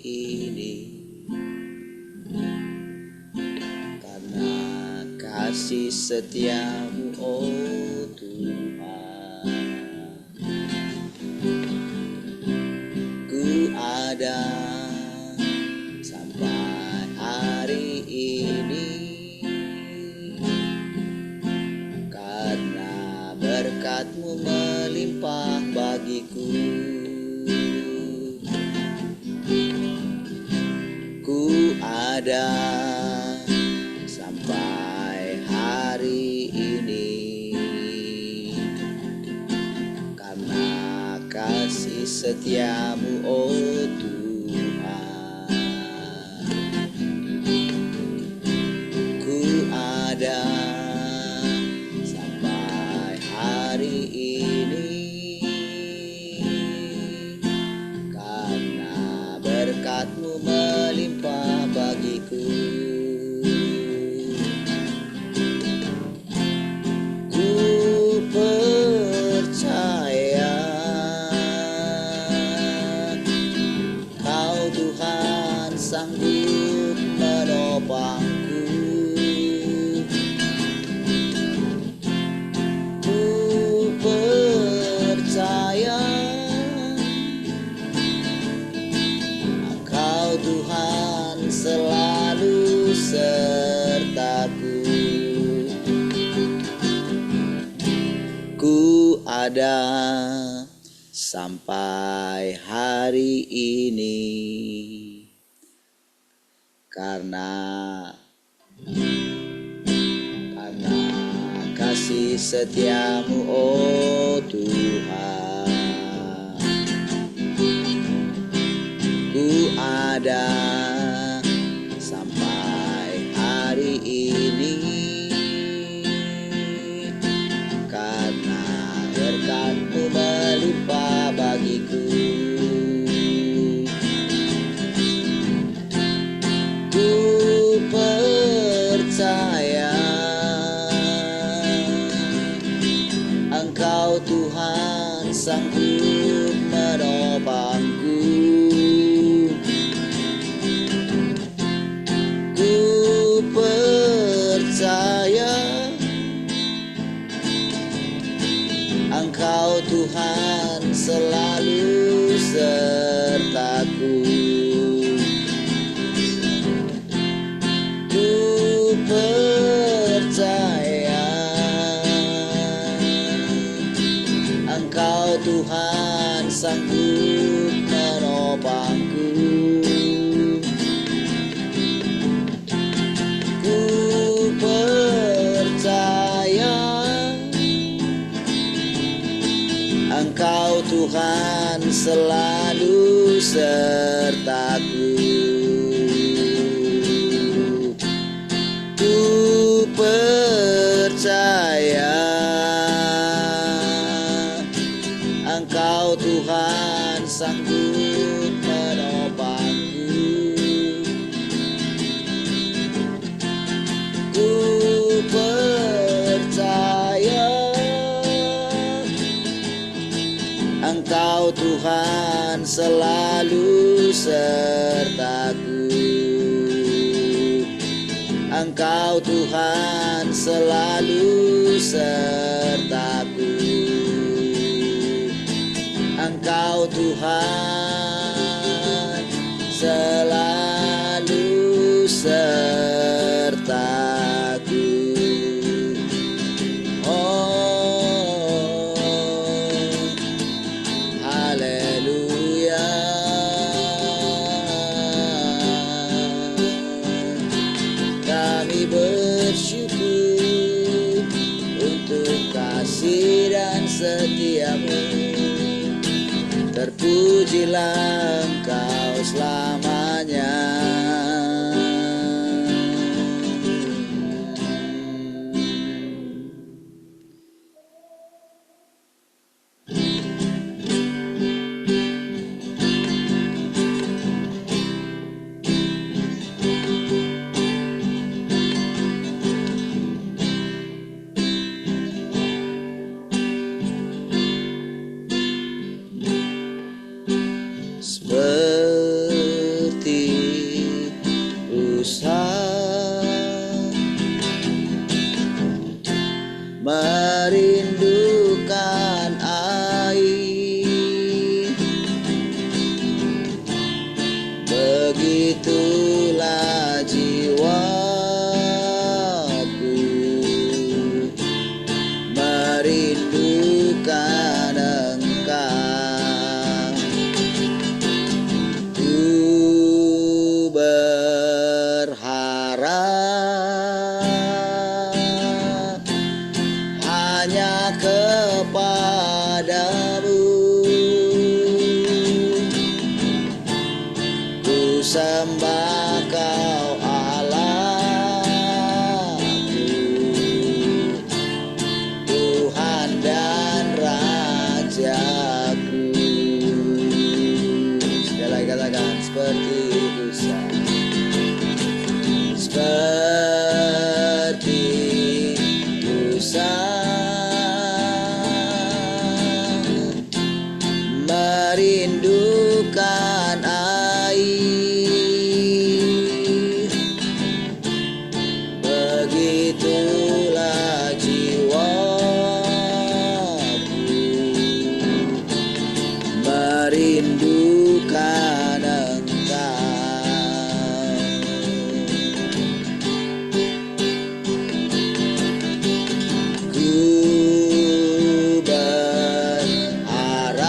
ini, karena kasih setiamu, oh Tuhan. Ku ada sampai hari ini karena berkat-Mu melimpah bagiku. Ku ada sampai hari ini karena kasih setiamu, oh Tuhan. Ku ada sampai hari ini karena berkat-Mu melimpah bagiku. Ku percaya Kau Tuhan sanggup menopangku. Ku percaya Engkau Tuhan selalu sertaku. Ku ada sampai hari ini karena kasih setiamu, oh Tuhan. Ku ada sampai hari ini karena berkat-Mu melimpah bagiku. Ku percaya Engkau Tuhan sanggup menopangku. Ku percaya Engkau Tuhan selalu sertaku. Ku percaya Engkau Tuhan sanggup menopangku. Ku percaya Engkau Tuhan selalu sertaku. Ku percaya Engkau Tuhan sanggup menopangku. Ku percaya Engkau Tuhan selalu sertaku. Engkau Tuhan selalu sertaku. Engkau Tuhan selalu sertaku. Oh, haleluya. Kami bersyukur untuk kasih dan setiamu. Terpujilah Engkau selamanya. sembah Kau Allahku, Tuhan dan Rajaku. Sekali lagi katakan, seperti usah, seperti usah, merindukan air, begitulah jiwaku merindukan Engkau. Ku berharap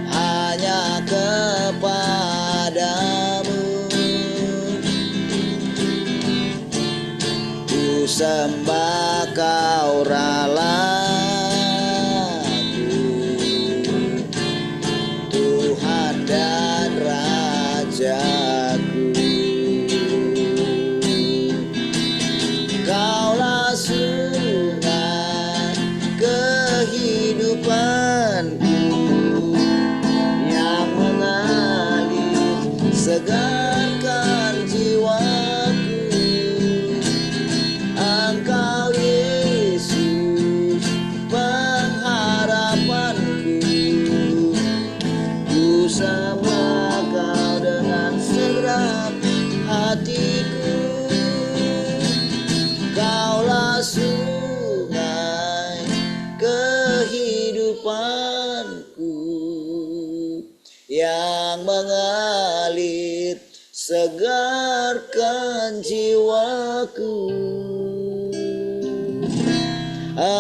hanya kepadamu, ku sembah Kau Ralaku, Tuhan dan Rajaku. Kaulah sungai kehidupanku yang mengalir, segarkan jiwaku. Engkau Yesus pengharapanku, ku sembah Kau dengan segenap hatiku. Kaulah sungai kehidupanku yang mengalir, segarkan jiwaku.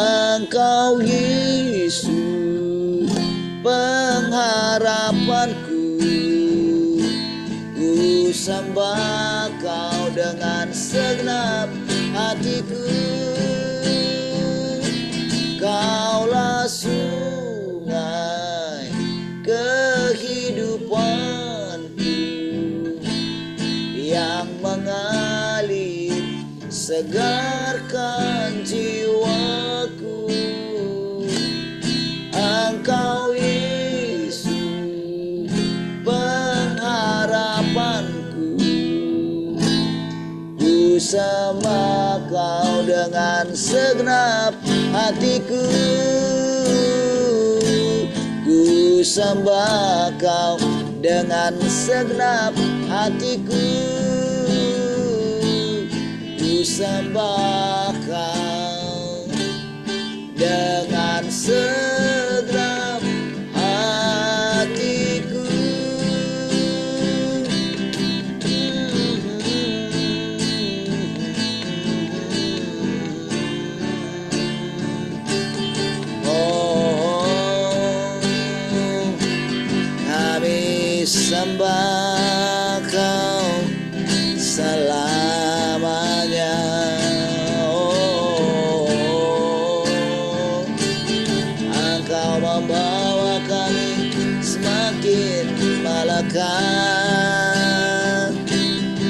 Engkau Yesus pengharapanku, ku sembah Kau dengan segenap hatiku. Kaulah sungai kehidupanku yang mengalir, segarkan jiwaku. Engkau Yesus pengharapanku, ku sembah Kau dengan segenap hatiku. Ku sembah Kau dengan segenap hatiku. Ku sembah Kau dengan segenap hatiku. Sembah Kau selamanya. Engkau membawa kami semakin melekat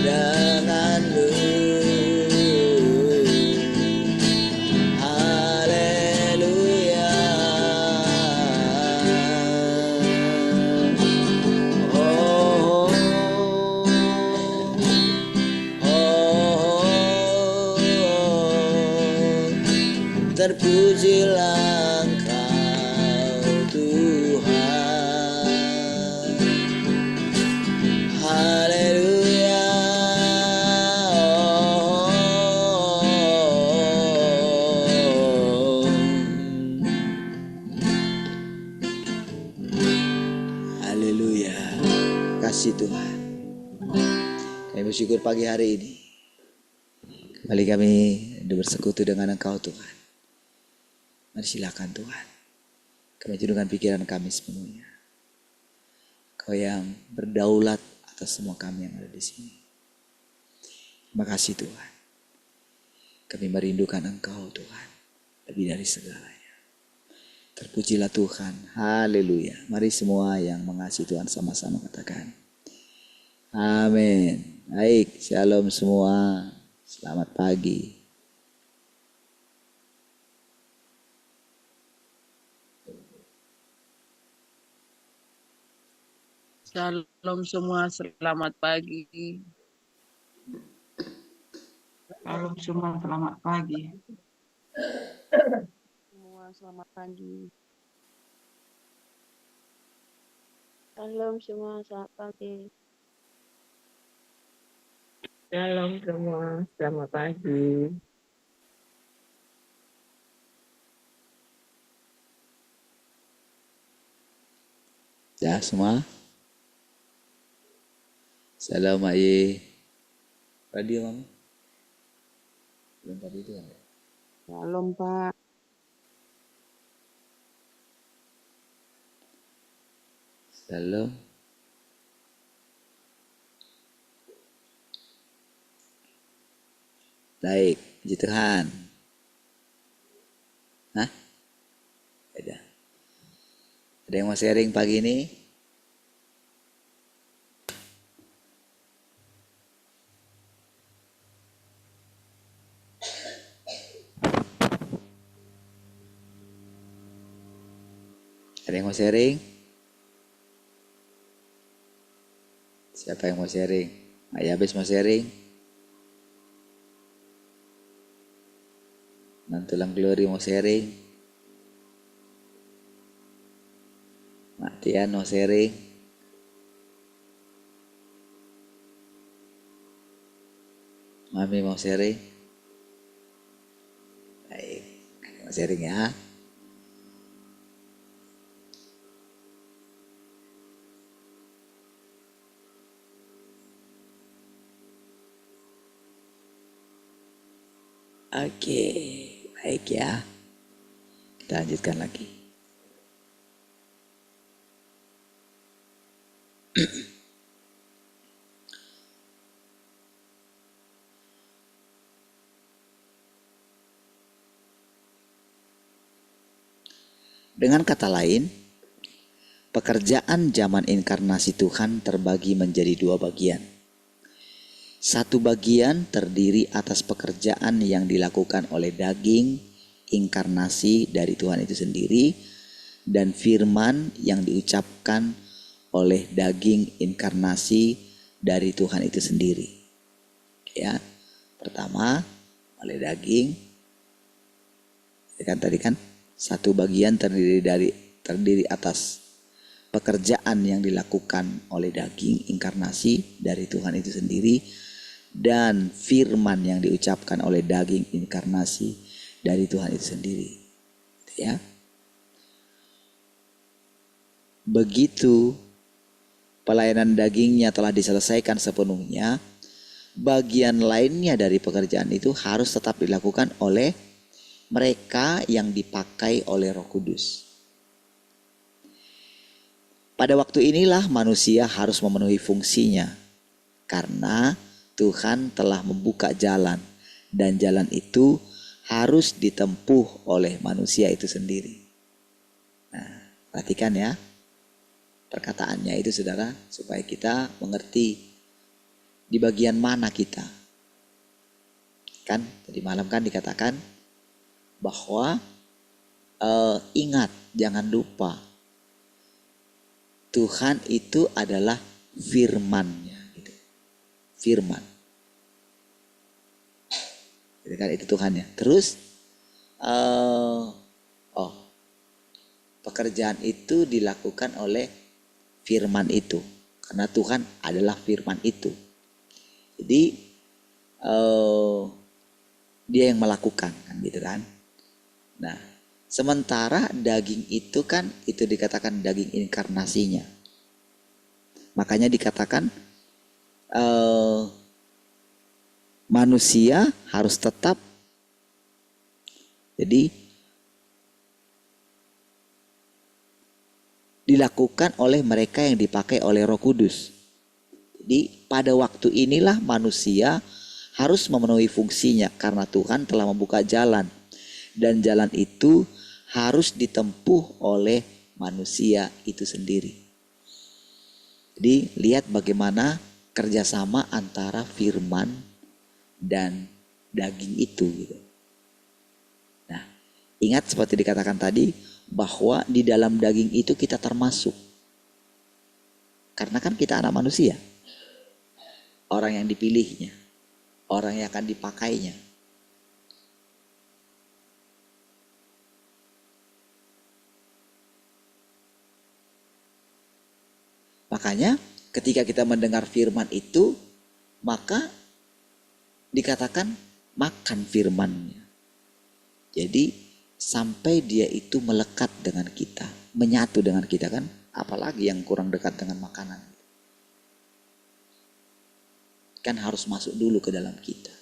denganmu. Terpujilah Engkau Tuhan, haleluya. Haleluya. Kasih Tuhan, kami bersyukur pagi hari ini kembali kami bersekutu dengan Engkau Tuhan. Mari silakan Tuhan, kami jadikan pikiran kami sepenuhnya. Kau yang berdaulat atas semua kami yang ada di sini. Terima kasih Tuhan. Kami merindukan Engkau Tuhan, lebih dari segalanya. Terpujilah Tuhan. Haleluya. Mari semua yang mengasihi Tuhan sama-sama katakan. Amin. Baik, shalom semua. Selamat pagi. Shalom semua, selamat pagi. Shalom semua, selamat pagi. Semua selamat pagi. Shalom semua, selamat pagi. Shalom semua, selamat pagi. Ya semua. Salam Aye. Radio Mami. Belum tadi itu kan? Shalom Pak. Salam. Baik, puji Tuhan. Hah? Ada. Ada yang mau sharing pagi ini? Ada yang mau sharing? Siapa yang mau sharing? Ayah habis mau sharing? Nantulang Glory mau sharing? Mak Tian mau sharing? Mami mau sharing? Baik, mau sharing ya. Oke, baik ya. Kita lanjutkan lagi. Dengan kata lain, pekerjaan zaman inkarnasi Tuhan terbagi menjadi dua bagian. Satu bagian terdiri atas pekerjaan yang dilakukan oleh daging inkarnasi dari Tuhan itu sendiri dan firman yang diucapkan oleh daging inkarnasi dari Tuhan itu sendiri. Ya, pertama oleh daging, kan tadi kan satu bagian terdiri atas pekerjaan yang dilakukan oleh daging inkarnasi dari Tuhan itu sendiri dan firman yang diucapkan oleh daging inkarnasi dari Tuhan itu sendiri. Ya. Begitu pelayanan dagingnya telah diselesaikan sepenuhnya, bagian lainnya dari pekerjaan itu harus tetap dilakukan oleh mereka yang dipakai oleh Roh Kudus. Pada waktu inilah manusia harus memenuhi fungsinya karena Tuhan telah membuka jalan dan jalan itu harus ditempuh oleh manusia itu sendiri. Nah, perhatikan ya perkataannya itu saudara, supaya kita mengerti di bagian mana kita. Kan tadi malam kan dikatakan bahwa ingat, jangan lupa Tuhan itu adalah firman-Nya gitu. Firman. Jadi kan itu Tuhannya. Terus pekerjaan itu dilakukan oleh firman itu karena Tuhan adalah firman itu. Jadi dia yang melakukan kan gitu kan. Nah, sementara daging itu kan itu dikatakan daging inkarnasinya. Makanya dikatakan manusia harus tetap jadi dilakukan oleh mereka yang dipakai oleh Roh Kudus. Jadi pada waktu inilah manusia harus memenuhi fungsinya karena Tuhan telah membuka jalan. Dan jalan itu harus ditempuh oleh manusia itu sendiri. Jadi lihat bagaimana kerjasama antara firman dan daging itu gitu. Nah, ingat seperti dikatakan tadi bahwa di dalam daging itu kita termasuk. Karena kan kita anak manusia. Orang yang dipilihnya, orang yang akan dipakainya. Makanya ketika kita mendengar firman itu, maka dikatakan makan firmannya. Jadi sampai dia itu melekat dengan kita, menyatu dengan kita kan, apalagi yang kurang dekat dengan makanan. Kan harus masuk dulu ke dalam kita.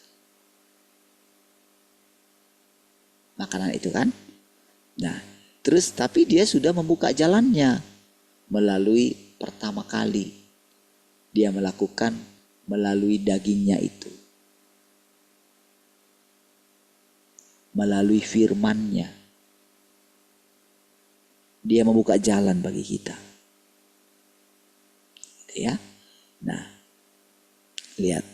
Makanan itu kan. Nah, terus tapi dia sudah membuka jalannya melalui pertama kali dia melakukan melalui dagingnya itu. Melalui firman-Nya. Dia membuka jalan bagi kita. Gitu ya. Nah, lihat.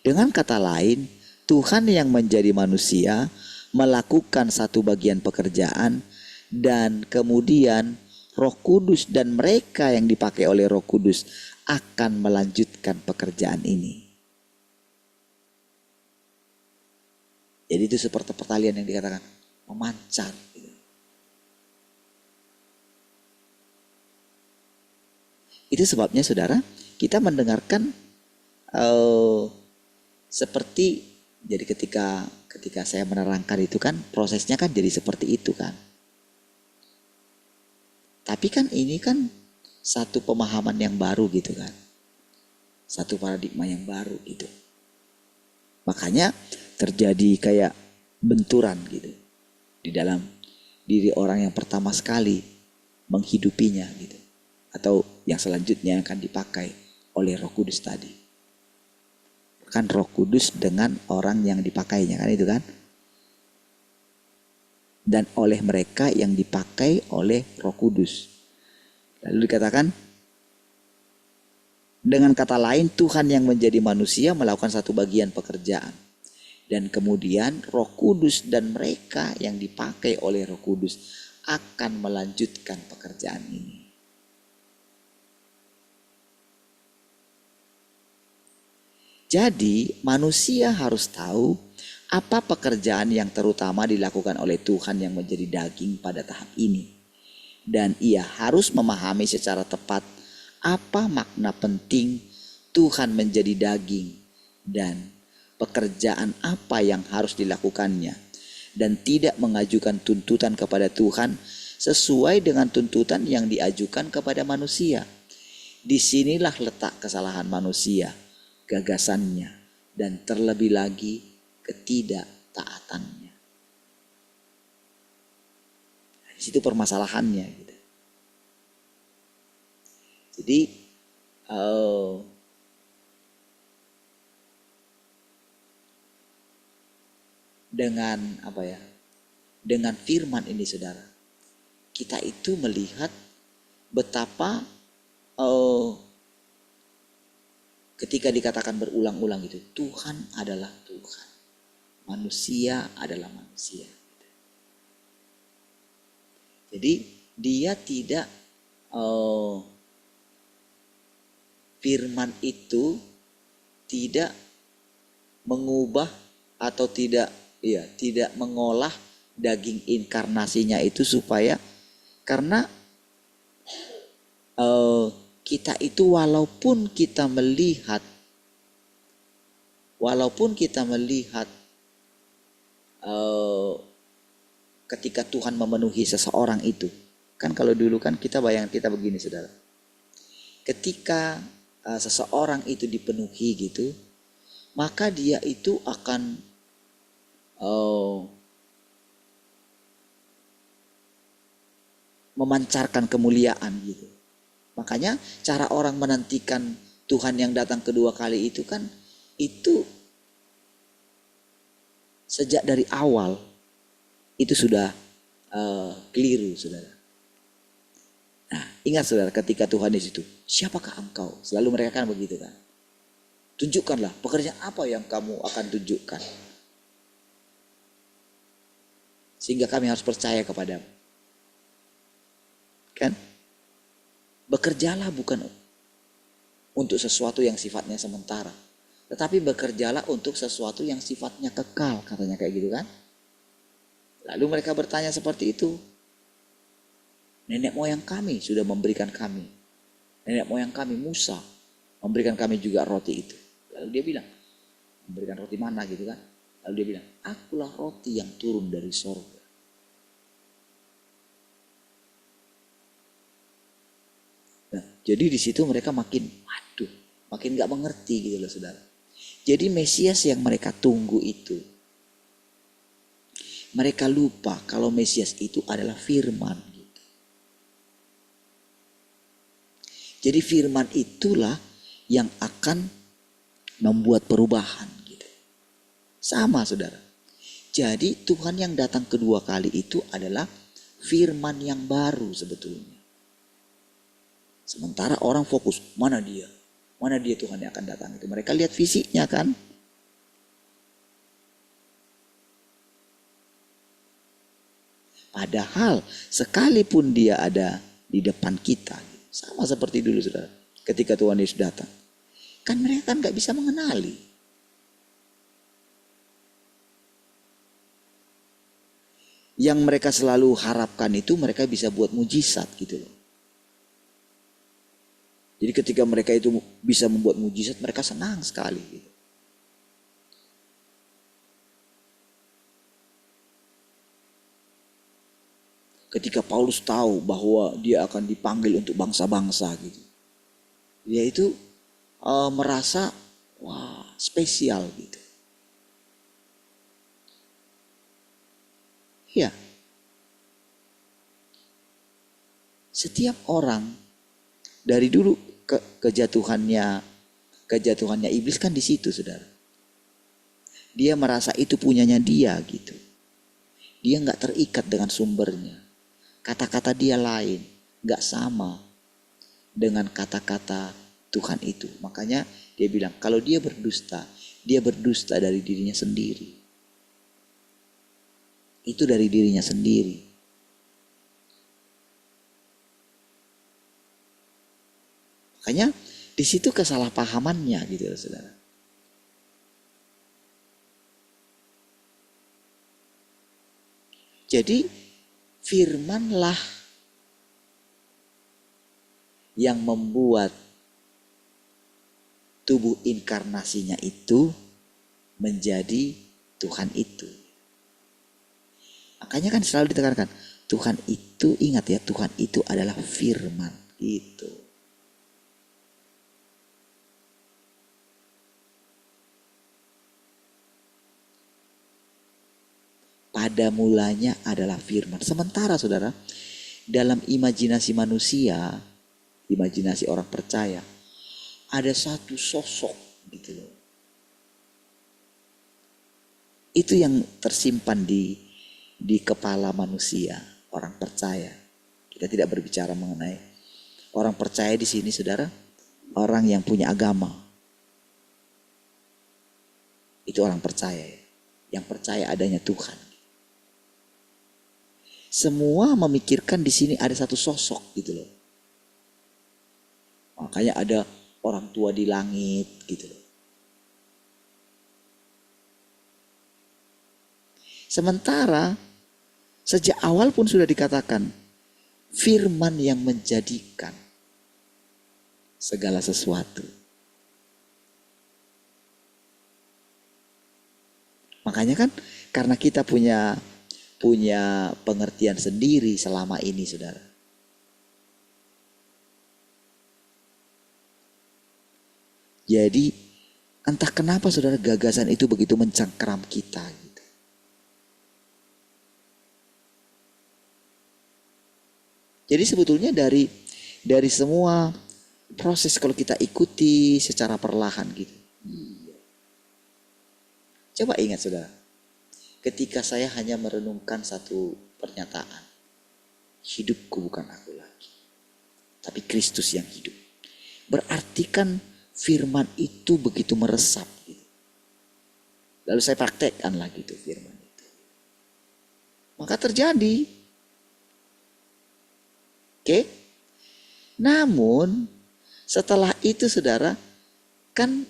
Dengan kata lain, Tuhan yang menjadi manusia melakukan satu bagian pekerjaan dan kemudian Roh Kudus dan mereka yang dipakai oleh Roh Kudus akan melanjutkan pekerjaan ini. Jadi itu seperti pertalian yang dikatakan memancar. Itu sebabnya saudara, kita mendengarkan seperti, jadi ketika saya menerangkan itu kan prosesnya kan jadi seperti itu kan. Tapi kan ini kan satu pemahaman yang baru gitu kan. Satu paradigma yang baru gitu. Makanya terjadi kayak benturan gitu di dalam diri orang yang pertama sekali menghidupinya gitu. Atau yang selanjutnya akan dipakai oleh Roh Kudus tadi. Kan Roh Kudus dengan orang yang dipakainya kan itu kan. Dan oleh mereka yang dipakai oleh Roh Kudus. Lalu dikatakan, dengan kata lain Tuhan yang menjadi manusia melakukan satu bagian pekerjaan. Dan kemudian Roh Kudus dan mereka yang dipakai oleh Roh Kudus akan melanjutkan pekerjaan ini. Jadi manusia harus tahu apa pekerjaan yang terutama dilakukan oleh Tuhan yang menjadi daging pada tahap ini. Dan ia harus memahami secara tepat apa makna penting Tuhan menjadi daging dan pekerjaan apa yang harus dilakukannya. Dan tidak mengajukan tuntutan kepada Tuhan sesuai dengan tuntutan yang diajukan kepada manusia. Disinilah letak kesalahan manusia, gagasannya, dan terlebih lagi ketidaktaatannya. Di situ permasalahannya gitu. Jadi dengan apa ya? Dengan firman ini saudara, kita itu melihat betapa ketika dikatakan berulang-ulang itu, Tuhan adalah Tuhan, manusia adalah manusia. Jadi dia tidak firman itu tidak mengubah atau tidak mengolah daging inkarnasinya itu supaya, karena kita itu walaupun kita melihat ketika Tuhan memenuhi seseorang itu, kan kalau dulu kan kita bayangan kita begini saudara, ketika seseorang itu dipenuhi gitu, maka dia itu akan memancarkan kemuliaan gitu. Makanya cara orang menantikan Tuhan yang datang kedua kali itu kan, itu sejak dari awal itu sudah keliru, saudara. Nah, ingat saudara, ketika Tuhan di situ, siapakah engkau? Selalu mereka kan begitu kan. Tunjukkanlah pekerjaan apa yang kamu akan tunjukkan. Sehingga kami harus percaya kepadamu. Kan? Bekerjalah bukan untuk sesuatu yang sifatnya sementara. Tetapi bekerjalah untuk sesuatu yang sifatnya kekal. Katanya kayak gitu kan. Lalu mereka bertanya seperti itu. Nenek moyang kami sudah memberikan kami. Nenek moyang kami Musa memberikan kami juga roti itu. Lalu dia bilang, memberikan roti mana gitu kan. Lalu dia bilang, akulah roti yang turun dari sorga. Nah, jadi di situ mereka makin gak mengerti gitu loh saudara. Jadi Mesias yang mereka tunggu itu, mereka lupa kalau Mesias itu adalah firman. Jadi firman itulah yang akan membuat perubahan gitu. Sama saudara. Jadi Tuhan yang datang kedua kali itu adalah firman yang baru sebetulnya. Sementara orang fokus, mana dia Tuhan yang akan datang itu. Mereka lihat fisiknya kan. Padahal sekalipun dia ada di depan kita, sama seperti dulu saudara, ketika Tuhan Yesus datang. Kan mereka kan gak bisa mengenali. Yang mereka selalu harapkan itu mereka bisa buat mujizat gitu loh. Jadi ketika mereka itu bisa membuat mujizat, mereka senang sekali gitu. Ketika Paulus tahu bahwa dia akan dipanggil untuk bangsa-bangsa gitu, dia itu merasa wah spesial gitu. Ya, setiap orang dari dulu kejatuhannya iblis kan di situ saudara. Dia merasa itu punyanya dia gitu. Dia nggak terikat dengan sumbernya. Kata-kata dia lain, gak sama dengan kata-kata Tuhan itu. Makanya dia bilang kalau dia berdusta dari dirinya sendiri. Itu dari dirinya sendiri. Makanya di situ kesalahpahamannya gitu saudara. Jadi firmanlah yang membuat tubuh inkarnasinya itu menjadi Tuhan itu. Makanya kan selalu ditekankan, Tuhan itu, ingat ya, Tuhan itu adalah firman itu. Pada mulanya adalah firman. Sementara saudara, dalam imajinasi manusia, imajinasi orang percaya, ada satu sosok gitu loh. Itu yang tersimpan di kepala manusia, orang percaya. Kita tidak berbicara mengenai orang percaya di sini saudara, orang yang punya agama. Itu orang percaya ya, yang percaya adanya Tuhan. Semua memikirkan di sini ada satu sosok gitu loh. Makanya ada orang tua di langit gitu loh. Sementara sejak awal pun sudah dikatakan firman yang menjadikan segala sesuatu. Makanya kan karena kita punya pengertian sendiri selama ini saudara. Jadi entah kenapa saudara gagasan itu begitu mencengkeram kita gitu. Jadi sebetulnya dari semua proses kalau kita ikuti secara perlahan gitu. Coba ingat saudara. ketika saya hanya merenungkan satu pernyataan. Hidupku bukan aku lagi, tapi Kristus yang hidup. Berarti kan firman itu begitu meresap gitu. Lalu saya praktekkan lagi itu firman itu. Maka terjadi. Oke. Namun setelah itu saudara, kan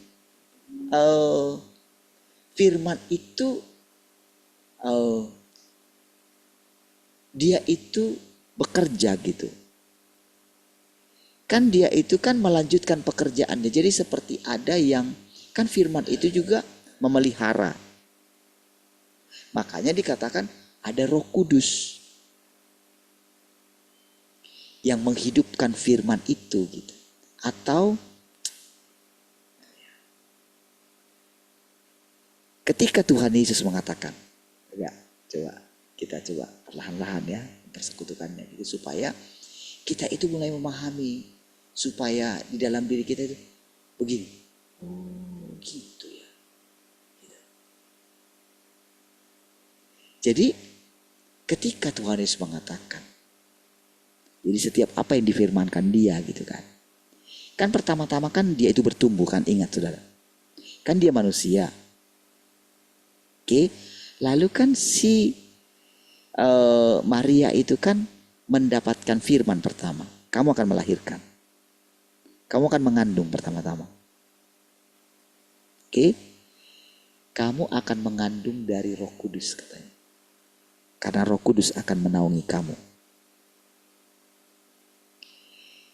firman itu dia itu bekerja gitu. Kan dia itu kan melanjutkan pekerjaannya. Jadi seperti ada yang, kan firman itu juga memelihara. Makanya dikatakan ada Roh Kudus yang menghidupkan firman itu gitu. Atau ketika Tuhan Yesus mengatakan, ya, kita coba perlahan-lahan ya persekutukannya gitu, supaya kita itu mulai memahami, supaya di dalam diri kita itu begini. Oh gitu ya. Gitu. Jadi ketika Tuhan Yesus mengatakan, jadi setiap apa yang difirmankan dia gitu kan. Kan pertama-tama kan dia itu bertumbuh kan, ingat saudara. Kan dia manusia. Oke, lalu kan si Maria itu kan mendapatkan firman pertama. Kamu akan melahirkan. Kamu akan mengandung pertama-tama. Oke, kamu akan mengandung dari Roh Kudus katanya. Karena Roh Kudus akan menaungi kamu.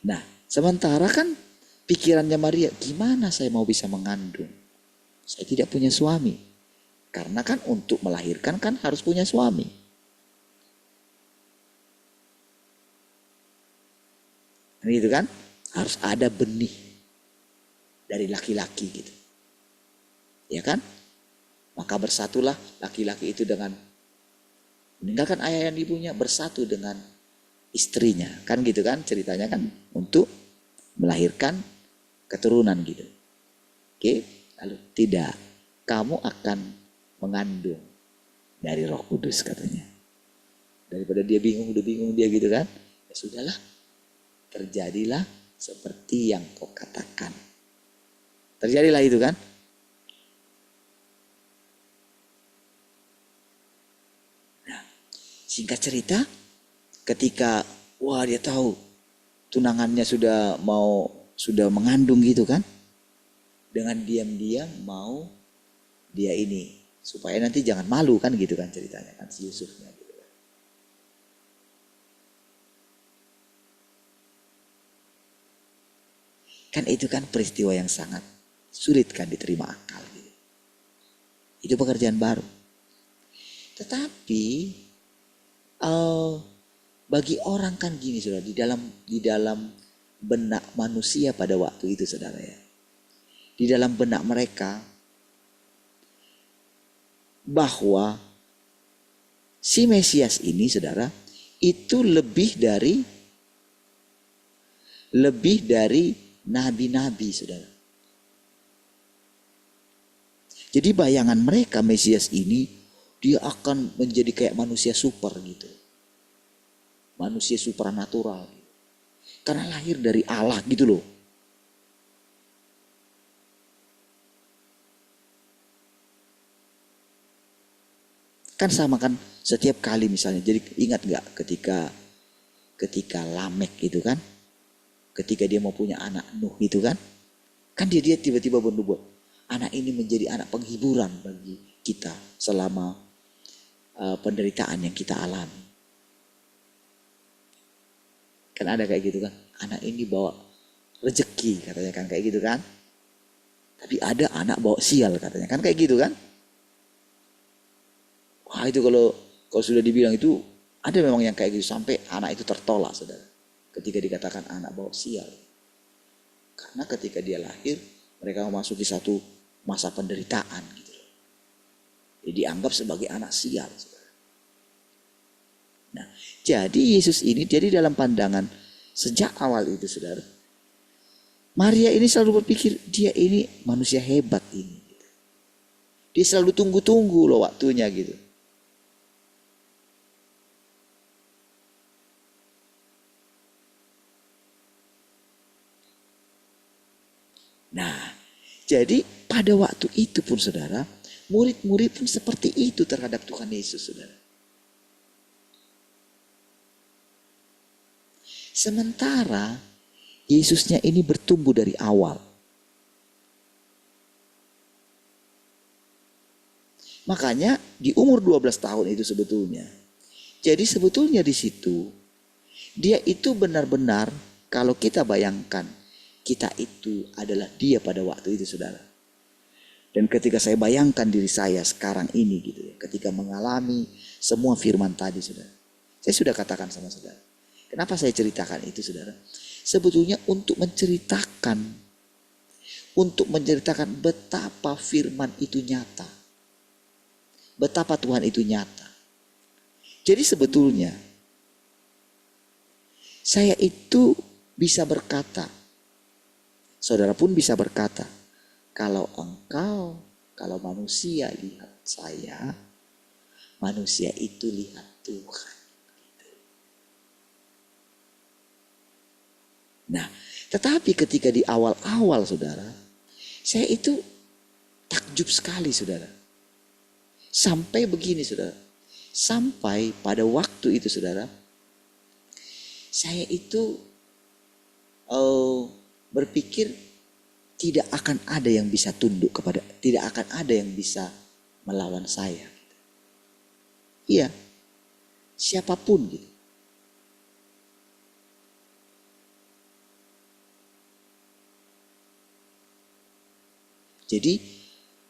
Nah, sementara kan pikirannya Maria, gimana saya mau bisa mengandung? Saya tidak punya suami. Karena kan untuk melahirkan kan harus punya suami. Gitu kan, harus ada benih dari laki-laki gitu, ya kan? Maka bersatulah laki-laki itu dengan meninggalkan ayah dan ibunya, bersatu dengan istrinya, kan gitu kan ceritanya kan, untuk melahirkan keturunan gitu. Oke, lalu tidak, kamu akan mengandung dari Roh Kudus katanya. Daripada dia bingung, udah bingung dia gitu kan, ya sudahlah. Terjadilah seperti yang kau katakan. Terjadilah itu kan. Nah, singkat cerita, ketika dia tahu tunangannya sudah mengandung gitu kan, dengan diam-diam mau dia ini supaya nanti jangan malu kan gitu kan ceritanya kan si Yusufnya. Kan itu kan peristiwa yang sangat sulit kan diterima akal gitu. Itu pekerjaan baru. Tetapi bagi orang kan gini saudara, di dalam benak manusia pada waktu itu saudara ya. Di dalam benak mereka bahwa si Mesias ini saudara itu lebih dari nabi-nabi saudara. Jadi bayangan mereka Mesias ini dia akan menjadi kayak manusia super gitu. Manusia supranatural. Karena lahir dari Allah gitu loh. Kan sama kan setiap kali misalnya. Jadi ingat gak ketika Lamek gitu kan. Ketika dia mau punya anak Nuh gitu kan. Kan dia tiba-tiba bernubuat. Anak ini menjadi anak penghiburan bagi kita selama penderitaan yang kita alami. Kan ada kayak gitu kan. Anak ini bawa rezeki katanya kan kayak gitu kan. Tapi ada anak bawa sial katanya kan kayak gitu kan. Wah itu kalau sudah dibilang itu ada memang yang kayak gitu sampai anak itu tertolak saudara. Ketika dikatakan anak bawa sial. Karena ketika dia lahir, mereka memasuki satu masa penderitaan gitu. Jadi dianggap sebagai anak sial. Nah, jadi Yesus ini jadi dalam pandangan sejak awal itu saudara. Maria ini selalu berpikir dia ini manusia hebat ini. Dia selalu tunggu-tunggu loh waktunya gitu. Nah, jadi pada waktu itu pun saudara, murid-murid pun seperti itu terhadap Tuhan Yesus saudara. Sementara Yesusnya ini bertumbuh dari awal. Makanya di umur 12 tahun itu sebetulnya. Jadi sebetulnya di situ dia itu benar-benar, kalau kita bayangkan, kita itu adalah dia pada waktu itu saudara. Dan ketika saya bayangkan diri saya sekarang ini gitu ya, ketika mengalami semua firman tadi saudara. Saya sudah katakan sama saudara. Kenapa saya ceritakan itu saudara? Sebetulnya untuk menceritakan betapa firman itu nyata. Betapa Tuhan itu nyata. Jadi sebetulnya saya itu bisa berkata, saudara pun bisa berkata, kalau manusia lihat saya, manusia itu lihat Tuhan. Nah, tetapi ketika di awal-awal saudara, saya itu takjub sekali saudara. Sampai begini saudara, sampai pada waktu itu saudara, saya itu berpikir tidak akan ada yang bisa tunduk kepada, tidak akan ada yang bisa melawan saya. Iya, siapapun gitu. Jadi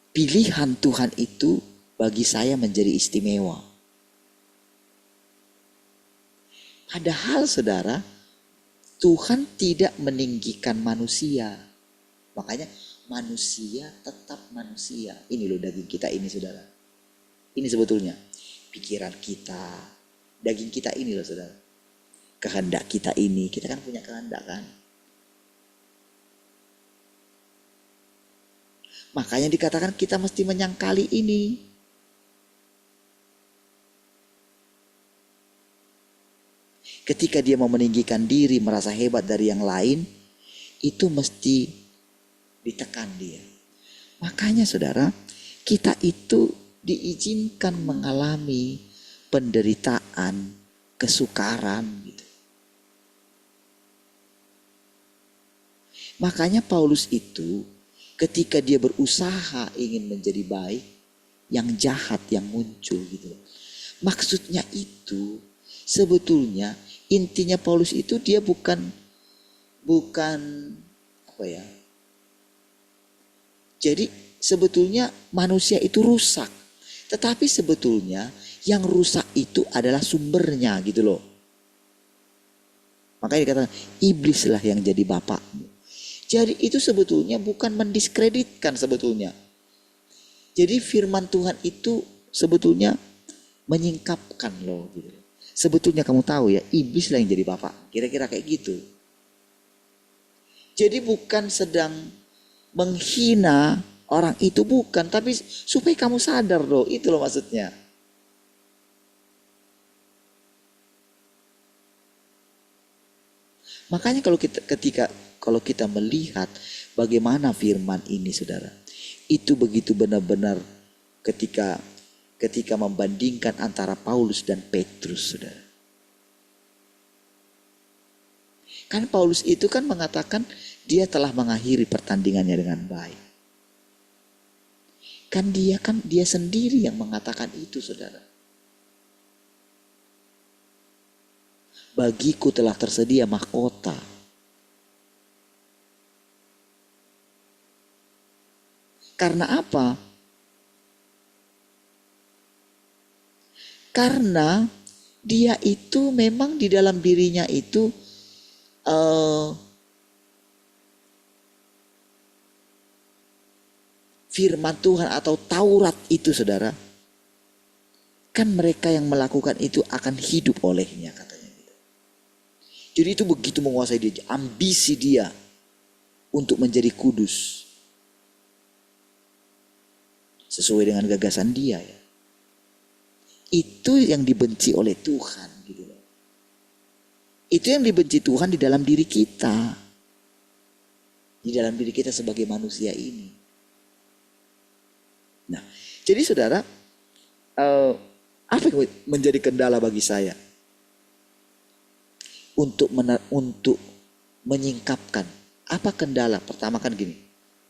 pilihan Tuhan itu bagi saya menjadi istimewa. Padahal saudara, Tuhan tidak meninggikan manusia. Makanya manusia tetap manusia. Ini loh daging kita ini saudara. Ini sebetulnya pikiran kita. Daging kita ini loh saudara. Kehendak kita ini. Kita kan punya kehendak kan. Makanya dikatakan kita mesti menyangkali ini. Ketika dia mau meninggikan diri, merasa hebat dari yang lain, itu mesti ditekan dia. Makanya saudara, kita itu diizinkan mengalami penderitaan, kesukaran gitu. Makanya Paulus itu ketika dia berusaha ingin menjadi baik, yang jahat yang muncul gitu. Maksudnya itu sebetulnya intinya Paulus itu dia bukan apa ya. Jadi sebetulnya manusia itu rusak. Tetapi sebetulnya yang rusak itu adalah sumbernya gitu loh. Makanya dikatakan iblislah yang jadi bapakmu. Jadi itu sebetulnya bukan mendiskreditkan sebetulnya. Jadi firman Tuhan itu sebetulnya menyingkapkan loh gitu. Sebetulnya kamu tahu ya, iblis lah yang jadi bapak. Kira-kira kayak gitu. Jadi bukan sedang menghina orang itu, bukan. Tapi supaya kamu sadar loh, itu loh maksudnya. Makanya kalau kita melihat bagaimana firman ini saudara. Itu begitu benar-benar ketika membandingkan antara Paulus dan Petrus saudara. Kan Paulus itu kan mengatakan dia telah mengakhiri pertandingannya dengan baik. Kan dia sendiri yang mengatakan itu saudara. Bagiku telah tersedia mahkota. Karena apa? Karena dia itu memang di dalam dirinya itu firman Tuhan atau Taurat itu saudara. Kan mereka yang melakukan itu akan hidup olehnya katanya gitu. Jadi itu begitu menguasai dia, ambisi dia untuk menjadi kudus. Sesuai dengan gagasan dia ya. Itu yang dibenci oleh Tuhan gitu loh. Itu yang dibenci Tuhan di dalam diri kita. di dalam diri kita sebagai manusia ini. Nah, jadi saudara, apa yang menjadi kendala bagi saya untuk menyingkapkan? Apa kendala? Pertama kan gini,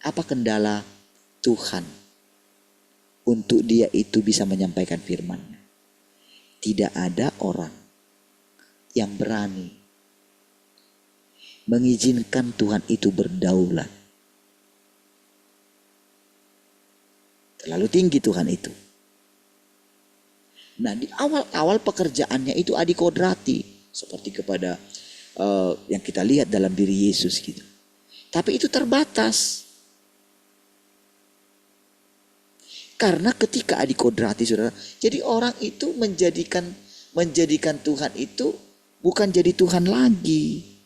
apa kendala Tuhan untuk dia itu bisa menyampaikan firman-Nya? Tidak ada orang yang berani mengizinkan Tuhan itu berdaulat. Terlalu tinggi Tuhan itu. Nah, di awal-awal pekerjaannya itu adikodrati, seperti kepada yang kita lihat dalam diri Yesus gitu. Tapi itu terbatas. Karena ketika adikodrati, saudara, jadi orang itu menjadikan Tuhan itu bukan jadi Tuhan lagi.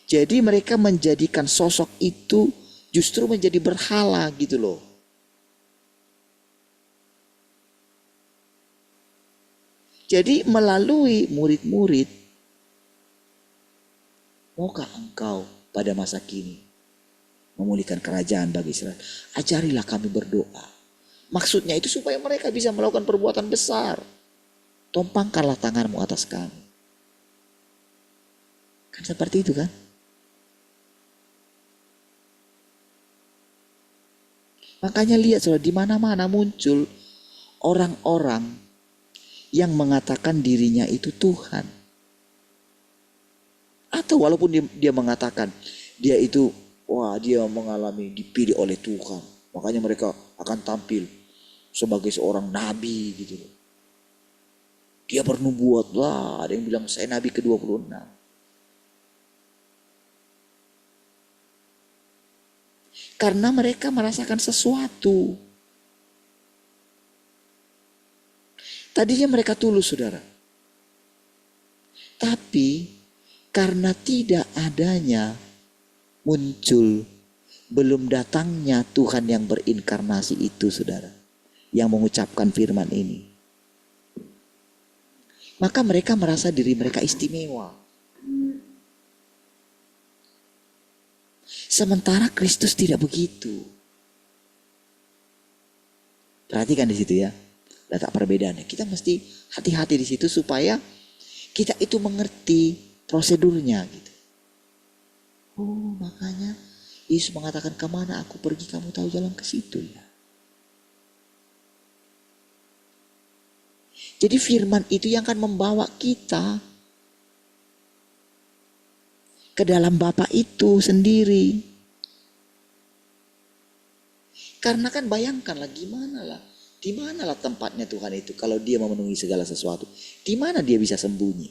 Jadi mereka menjadikan sosok itu justru menjadi berhala gitu loh. Jadi melalui murid-murid, maukah engkau pada masa kini memulihkan kerajaan bagi Israel? Ajarilah kami berdoa. Maksudnya itu supaya mereka bisa melakukan perbuatan besar. Tumpangkanlah tanganmu atas kami. Kan seperti itu kan? Makanya lihat saudara, di mana-mana muncul orang-orang yang mengatakan dirinya itu Tuhan. Atau walaupun dia mengatakan dia itu, wah dia mengalami dipilih oleh Tuhan. Makanya mereka akan tampil sebagai seorang nabi gitu. Dia bernubuat lah, ada yang bilang saya nabi ke-26. Karena mereka merasakan sesuatu. Tadinya mereka tulus saudara. Tapi karena tidak adanya muncul, belum datangnya Tuhan yang berinkarnasi itu saudara, yang mengucapkan firman ini, maka mereka merasa diri mereka istimewa. Sementara Kristus tidak begitu. Perhatikan di situ ya, letak perbedaannya. Kita mesti hati-hati di situ supaya kita itu mengerti prosedurnya gitu. Oh, makanya Yesus mengatakan, kemana aku pergi kamu tahu jalan ke situ ya. Jadi firman itu yang akan membawa kita ke dalam Bapa itu sendiri. Karena kan bayangkanlah di manalah tempatnya Tuhan itu kalau dia memenuhi segala sesuatu. Di mana dia bisa sembunyi?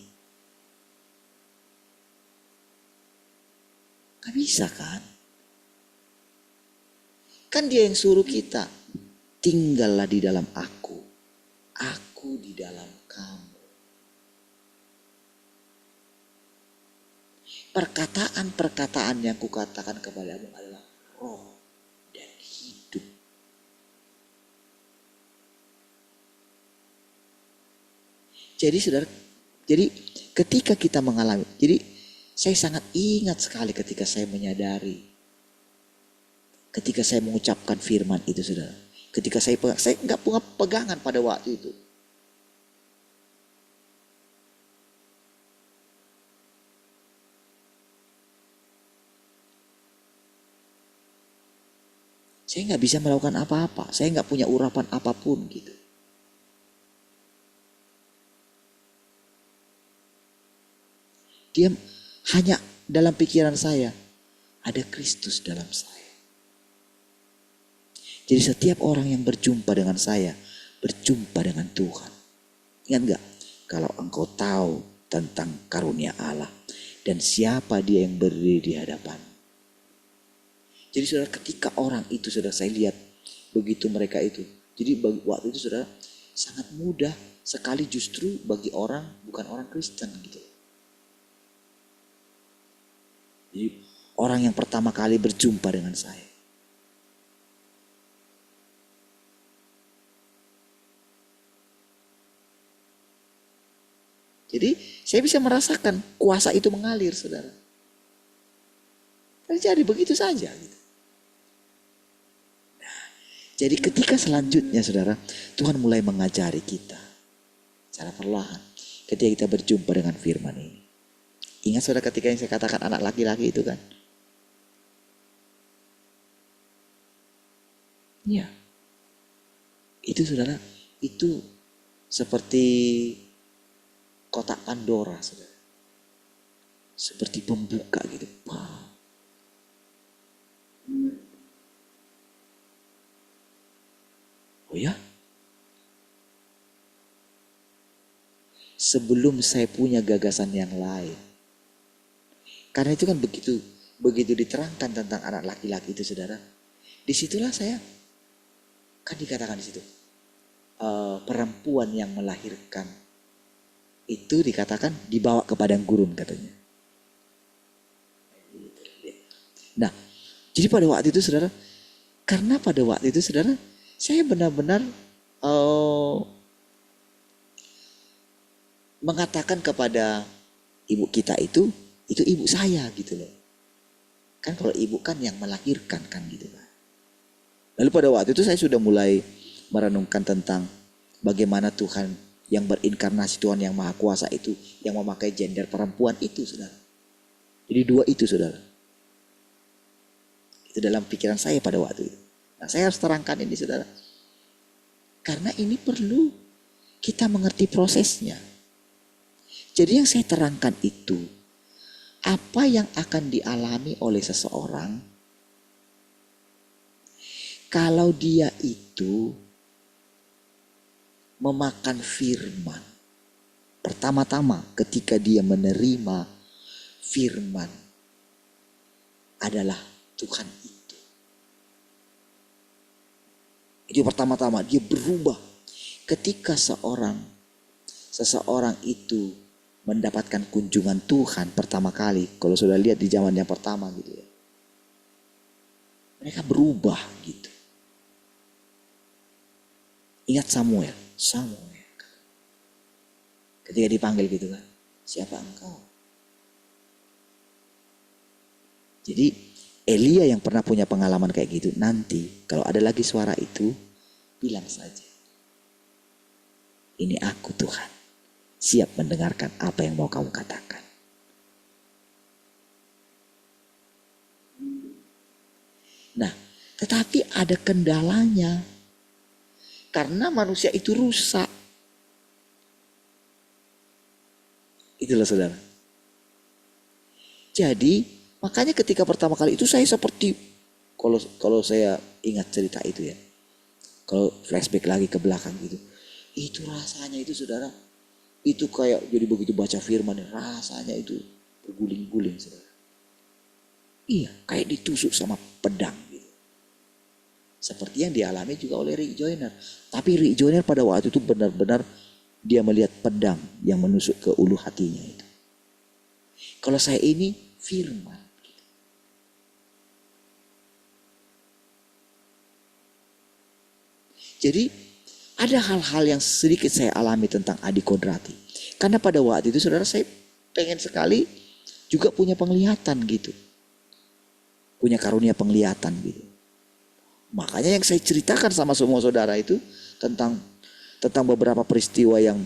Gak bisa kan? Kan dia yang suruh kita, tinggallah di dalam aku di dalam kamu. Perkataan-perkataan yang kukatakan kepadamu adalah roh dan hidup. Jadi saudara, jadi ketika kita mengalami, jadi saya sangat ingat sekali ketika saya menyadari, ketika saya mengucapkan firman itu saudara, ketika saya nggak punya pegangan pada waktu itu. Saya nggak bisa melakukan apa-apa. Saya nggak punya urapan apapun gitu. Dia hanya dalam pikiran saya, ada Kristus dalam saya. Jadi setiap orang yang berjumpa dengan saya, berjumpa dengan Tuhan. Ingat nggak? Kalau engkau tahu tentang karunia Allah dan siapa dia yang berdiri di hadapan. Jadi saudara, ketika orang itu saudara, saya lihat begitu mereka itu. Jadi waktu itu saudara, sangat mudah sekali justru bagi orang bukan orang Kristen gitu. Jadi orang yang pertama kali berjumpa dengan saya. Jadi saya bisa merasakan kuasa itu mengalir saudara. Terjadi begitu saja. Gitu. Jadi ketika selanjutnya saudara, Tuhan mulai mengajari kita secara perlahan. Ketika kita berjumpa dengan firman ini. Ingat saudara ketika yang saya katakan anak laki-laki itu kan. Iya. Itu saudara, itu seperti kotak Pandora saudara. Seperti pembuka gitu. Wow. Oh ya? Sebelum saya punya gagasan yang lain. Karena itu kan begitu diterangkan tentang anak laki-laki itu saudara. Disitulah saya, kan dikatakan di situ. Perempuan yang melahirkan itu dikatakan dibawa ke padang gurun katanya. Nah, jadi pada waktu itu saudara, karena pada waktu itu saudara, saya benar-benar mengatakan kepada ibu kita itu ibu saya gitu loh. Kan kalau ibu kan yang melahirkan kan gitu kan. Lalu pada waktu itu saya sudah mulai merenungkan tentang bagaimana Tuhan yang berinkarnasi, Tuhan yang Maha Kuasa itu yang memakai gender perempuan itu saudara. Jadi dua itu saudara. Itu dalam pikiran saya pada waktu itu. Nah saya harus terangkan ini saudara. Karena ini perlu kita mengerti prosesnya. Jadi yang saya terangkan itu, apa yang akan dialami oleh seseorang kalau dia itu memakan firman. Pertama-tama ketika dia menerima firman adalah Tuhan itu. Itu pertama-tama dia berubah. Ketika seseorang itu mendapatkan kunjungan Tuhan pertama kali. Kalau sudah lihat di zaman yang pertama gitu ya. Mereka berubah gitu. Ingat Samuel. Ketika dipanggil gitu kan. Siapa engkau? Jadi Elia yang pernah punya pengalaman kayak gitu. Nanti kalau ada lagi suara itu. Bilang saja. Ini aku Tuhan. Siap mendengarkan apa yang mau kamu katakan. Nah, tetapi ada kendalanya. Karena manusia itu rusak. Itulah saudara. Jadi, makanya ketika pertama kali itu saya seperti, kalau saya ingat cerita itu ya. Kalau flashback lagi ke belakang gitu. Itu rasanya itu saudara. Itu kayak jadi begitu baca firman rasanya itu berguling-guling saudara. Iya, kayak ditusuk sama pedang gitu. Seperti yang dialami juga oleh Rick Joyner. Tapi Rick Joyner pada waktu itu benar-benar dia melihat pedang yang menusuk ke ulu hatinya itu. Kalau saya ini firman. Gitu. Jadi ada hal-hal yang sedikit saya alami tentang Adi Kodrati. Karena pada waktu itu saudara saya pengen sekali juga punya penglihatan gitu. Punya karunia penglihatan gitu. Makanya yang saya ceritakan sama semua saudara itu tentang beberapa peristiwa yang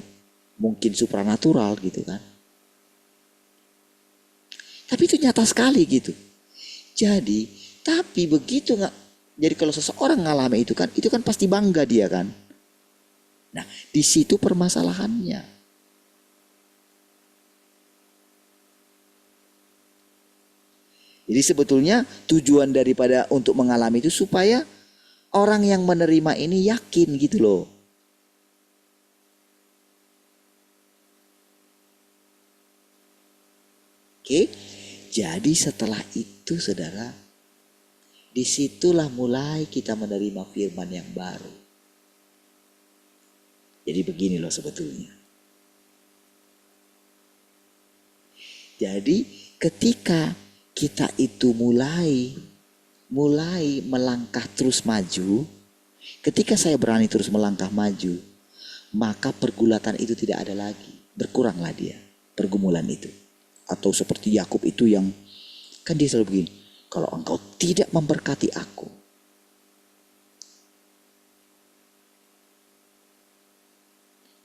mungkin supranatural gitu kan. Tapi itu nyata sekali gitu. Jadi, tapi begitu nggak. Jadi kalau seseorang ngalami itu kan pasti bangga dia kan. Nah, di situ permasalahannya. Jadi sebetulnya tujuan daripada untuk mengalami itu supaya orang yang menerima ini yakin gitu loh. Oke, jadi setelah itu saudara, disitulah mulai kita menerima firman yang baru. Jadi begini loh sebetulnya. Jadi ketika kita itu mulai melangkah terus maju, ketika saya berani terus melangkah maju, maka pergulatan itu tidak ada lagi. Berkuranglah dia, pergumulan itu. Atau seperti Yakub itu yang, kan dia selalu begini, kalau engkau tidak memberkati aku.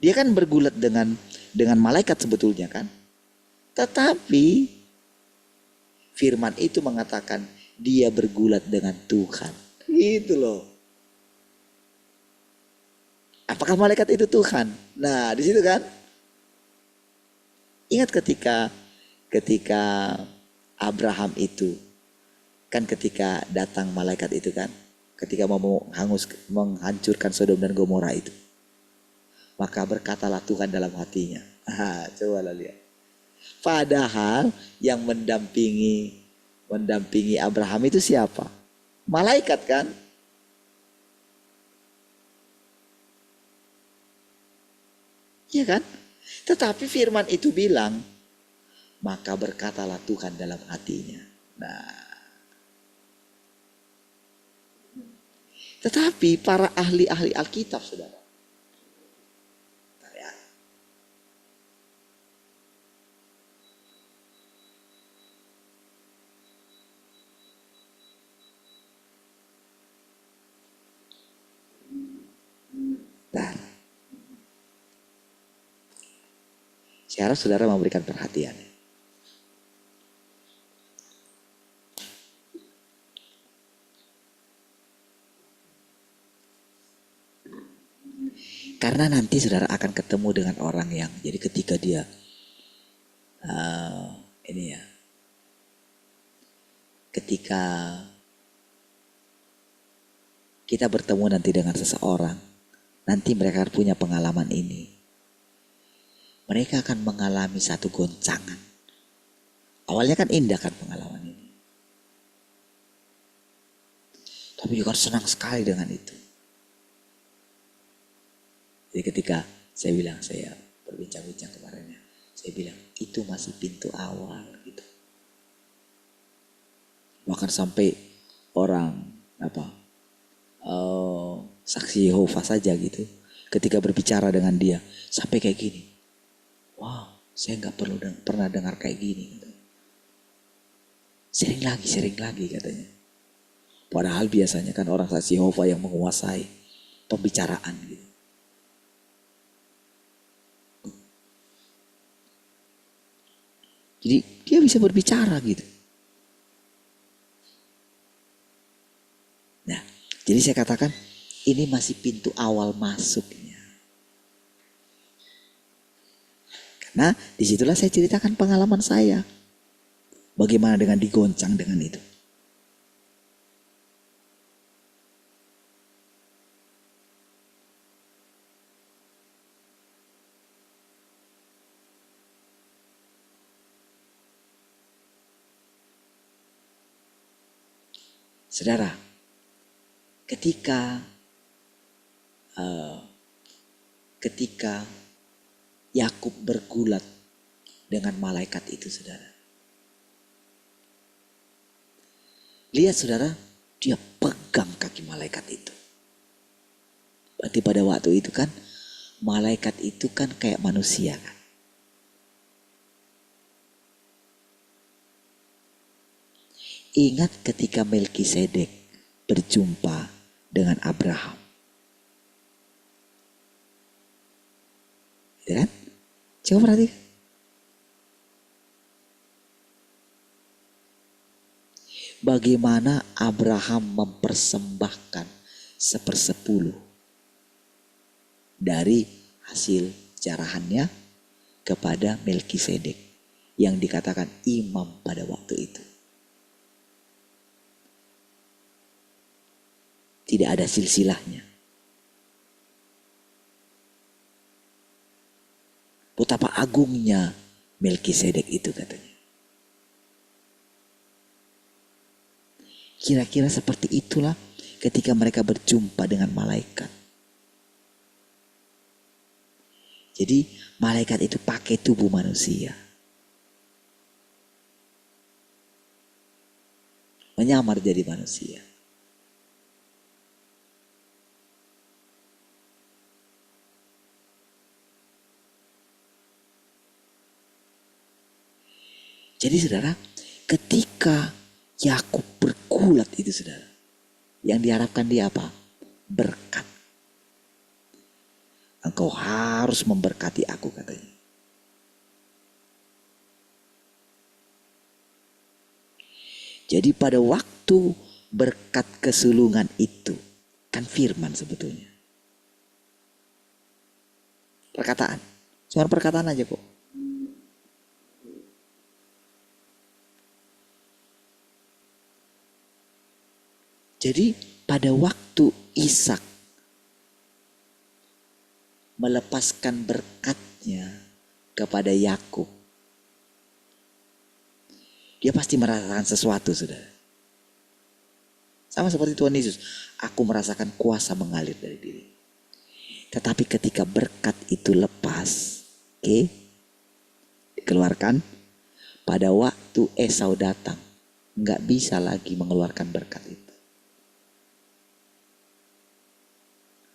Dia kan bergulat dengan malaikat sebetulnya kan. Tetapi firman itu mengatakan dia bergulat dengan Tuhan. Gitu loh. Apakah malaikat itu Tuhan? Nah, di situ kan. Ingat ketika Abraham itu kan, ketika datang malaikat itu kan, ketika mau menghancurkan Sodom dan Gomora itu, maka berkatalah Tuhan dalam hatinya. Coba lihat. Padahal yang mendampingi Abraham itu siapa? Malaikat kan? Iya kan? Tetapi firman itu bilang, maka berkatalah Tuhan dalam hatinya. Nah, tetapi para ahli-ahli Alkitab, saudara, saya harap saudara memberikan perhatian. Karena nanti saudara akan ketemu dengan orang yang, jadi ketika dia ketika kita bertemu nanti dengan seseorang, nanti mereka punya pengalaman ini. Mereka akan mengalami satu goncangan. Awalnya kan indah kan pengalaman ini. Tapi juga senang sekali dengan itu. Jadi ketika saya berbincang-bincang kemarinnya, saya bilang itu masih pintu awal gitu. Bahkan sampai orang saksi Yehova saja gitu, ketika berbicara dengan dia sampai kayak gini. Wow, saya nggak pernah dengar kayak gini. Gitu. Sering lagi katanya. Padahal biasanya kan orang saksi Yehova yang menguasai pembicaraan gitu. Jadi dia bisa berbicara gitu. Nah, jadi saya katakan ini masih pintu awal masuknya. Nah, disitulah saya ceritakan pengalaman saya. Bagaimana dengan digoncang dengan itu. Saudara, ketika Yakub bergulat dengan malaikat itu, saudara. Lihat saudara, dia pegang kaki malaikat itu. Berarti pada waktu itu kan, malaikat itu kan kayak manusia kan. Ingat ketika Melkisedek berjumpa dengan Abraham. Ya kan? Coba perhatikan. Bagaimana Abraham mempersembahkan 1/10 dari hasil jarahannya kepada Melkisedek yang dikatakan imam pada waktu itu. Tidak ada silsilahnya. Betapa agungnya Melkisedek itu katanya. Kira-kira seperti itulah ketika mereka berjumpa dengan malaikat. Jadi malaikat itu pakai tubuh manusia. Menyamar jadi manusia. Jadi saudara, ketika Yakub bergulat itu saudara. Yang diharapkan dia apa? Berkat. Engkau harus memberkati aku katanya. Jadi pada waktu berkat kesulungan itu, kan firman sebetulnya. Perkataan. Cuma perkataan aja kok. Jadi pada waktu Ishak melepaskan berkatnya kepada Yakub, dia pasti merasakan sesuatu, saudara. Sama seperti Tuhan Yesus, aku merasakan kuasa mengalir dari diri. Tetapi ketika berkat itu lepas, dikeluarkan, pada waktu Esau datang, nggak bisa lagi mengeluarkan berkat itu.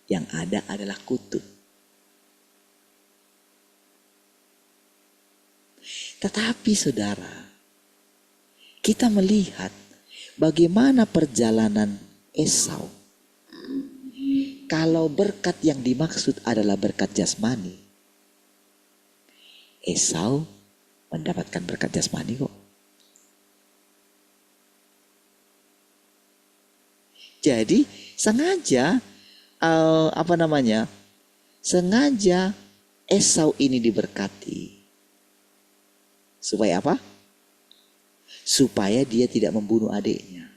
Yang ada adalah kutuk. Tetapi saudara, kita melihat bagaimana perjalanan Esau. Kalau berkat yang dimaksud adalah berkat jasmani, Esau mendapatkan berkat jasmani kok. Jadi sengaja sengaja Esau ini diberkati. Supaya apa? Supaya dia tidak membunuh adiknya.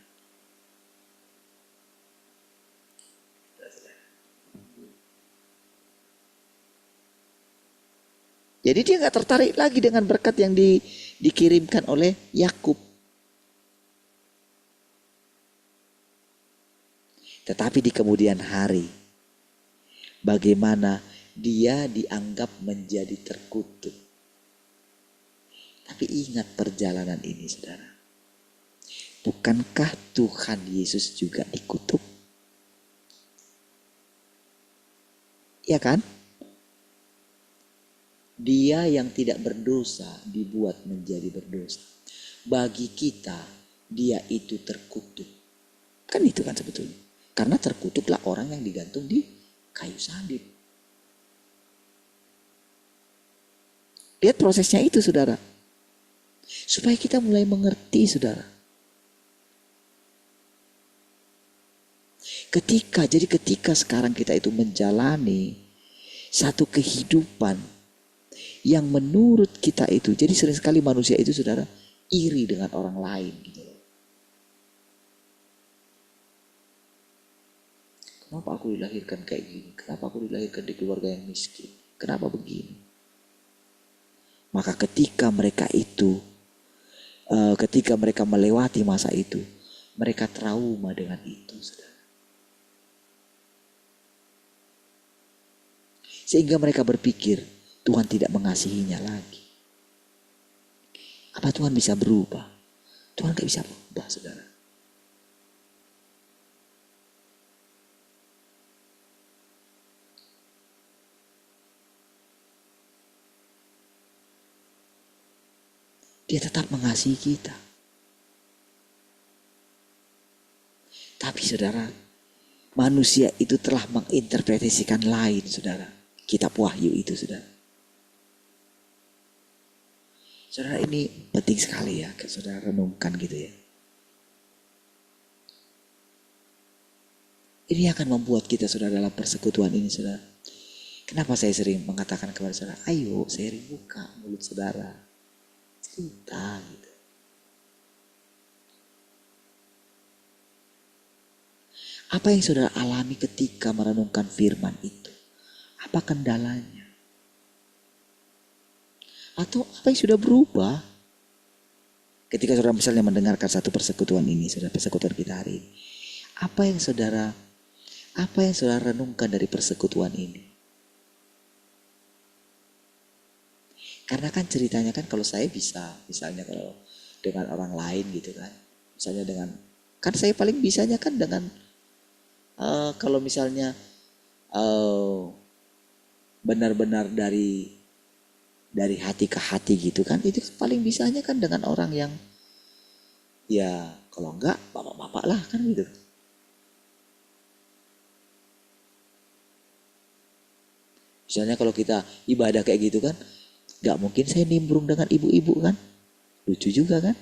Jadi dia gak tertarik lagi dengan berkat yang dikirimkan oleh Yakub. Tetapi di kemudian hari, bagaimana dia dianggap menjadi terkutuk. Tapi ingat perjalanan ini, saudara. Bukankah Tuhan Yesus juga dikutuk? Ya kan? Dia yang tidak berdosa dibuat menjadi berdosa. Bagi kita, dia itu terkutuk. Kan itu kan sebetulnya. Karena terkutuklah orang yang digantung di kayu salib. Lihat prosesnya itu, saudara. Supaya kita mulai mengerti, saudara. Ketika sekarang kita itu menjalani satu kehidupan yang menurut kita itu, jadi sering sekali manusia itu, saudara, iri dengan orang lain gitu. Kenapa aku dilahirkan kayak gini? Kenapa aku dilahirkan di keluarga yang miskin? Kenapa begini? Maka ketika mereka melewati masa itu, mereka trauma dengan itu, saudara. Sehingga mereka berpikir Tuhan tidak mengasihinya lagi. Apa Tuhan bisa berubah? Tuhan gak bisa berubah, saudara. Dia tetap mengasihi kita. Tapi saudara, manusia itu telah menginterpretasikan lain, saudara. Kitab Wahyu itu, saudara. Saudara, ini penting sekali ya, saudara renungkan gitu ya. Ini akan membuat kita, saudara, dalam persekutuan ini, saudara. Kenapa saya sering mengatakan kepada saudara, ayo sharing, buka mulut saudara. Cerita gitu. Apa yang saudara alami ketika merenungkan firman itu? Apa kendalanya? Atau apa yang sudah berubah? Ketika saudara misalnya mendengarkan satu persekutuan ini, saudara, persekutuan kita hari ini. Apa yang saudara renungkan dari persekutuan ini? Karena kan ceritanya kan kalau saya bisa, misalnya kalau dengan orang lain gitu kan. Misalnya kan saya paling bisanya kan dengan, kalau misalnya benar-benar dari hati ke hati gitu kan. Itu paling bisanya kan dengan orang Ya kalau enggak bapak-bapak lah kan gitu. Misalnya kalau kita ibadah kayak gitu kan, gak mungkin saya nimbrung dengan ibu-ibu kan. Lucu juga kan.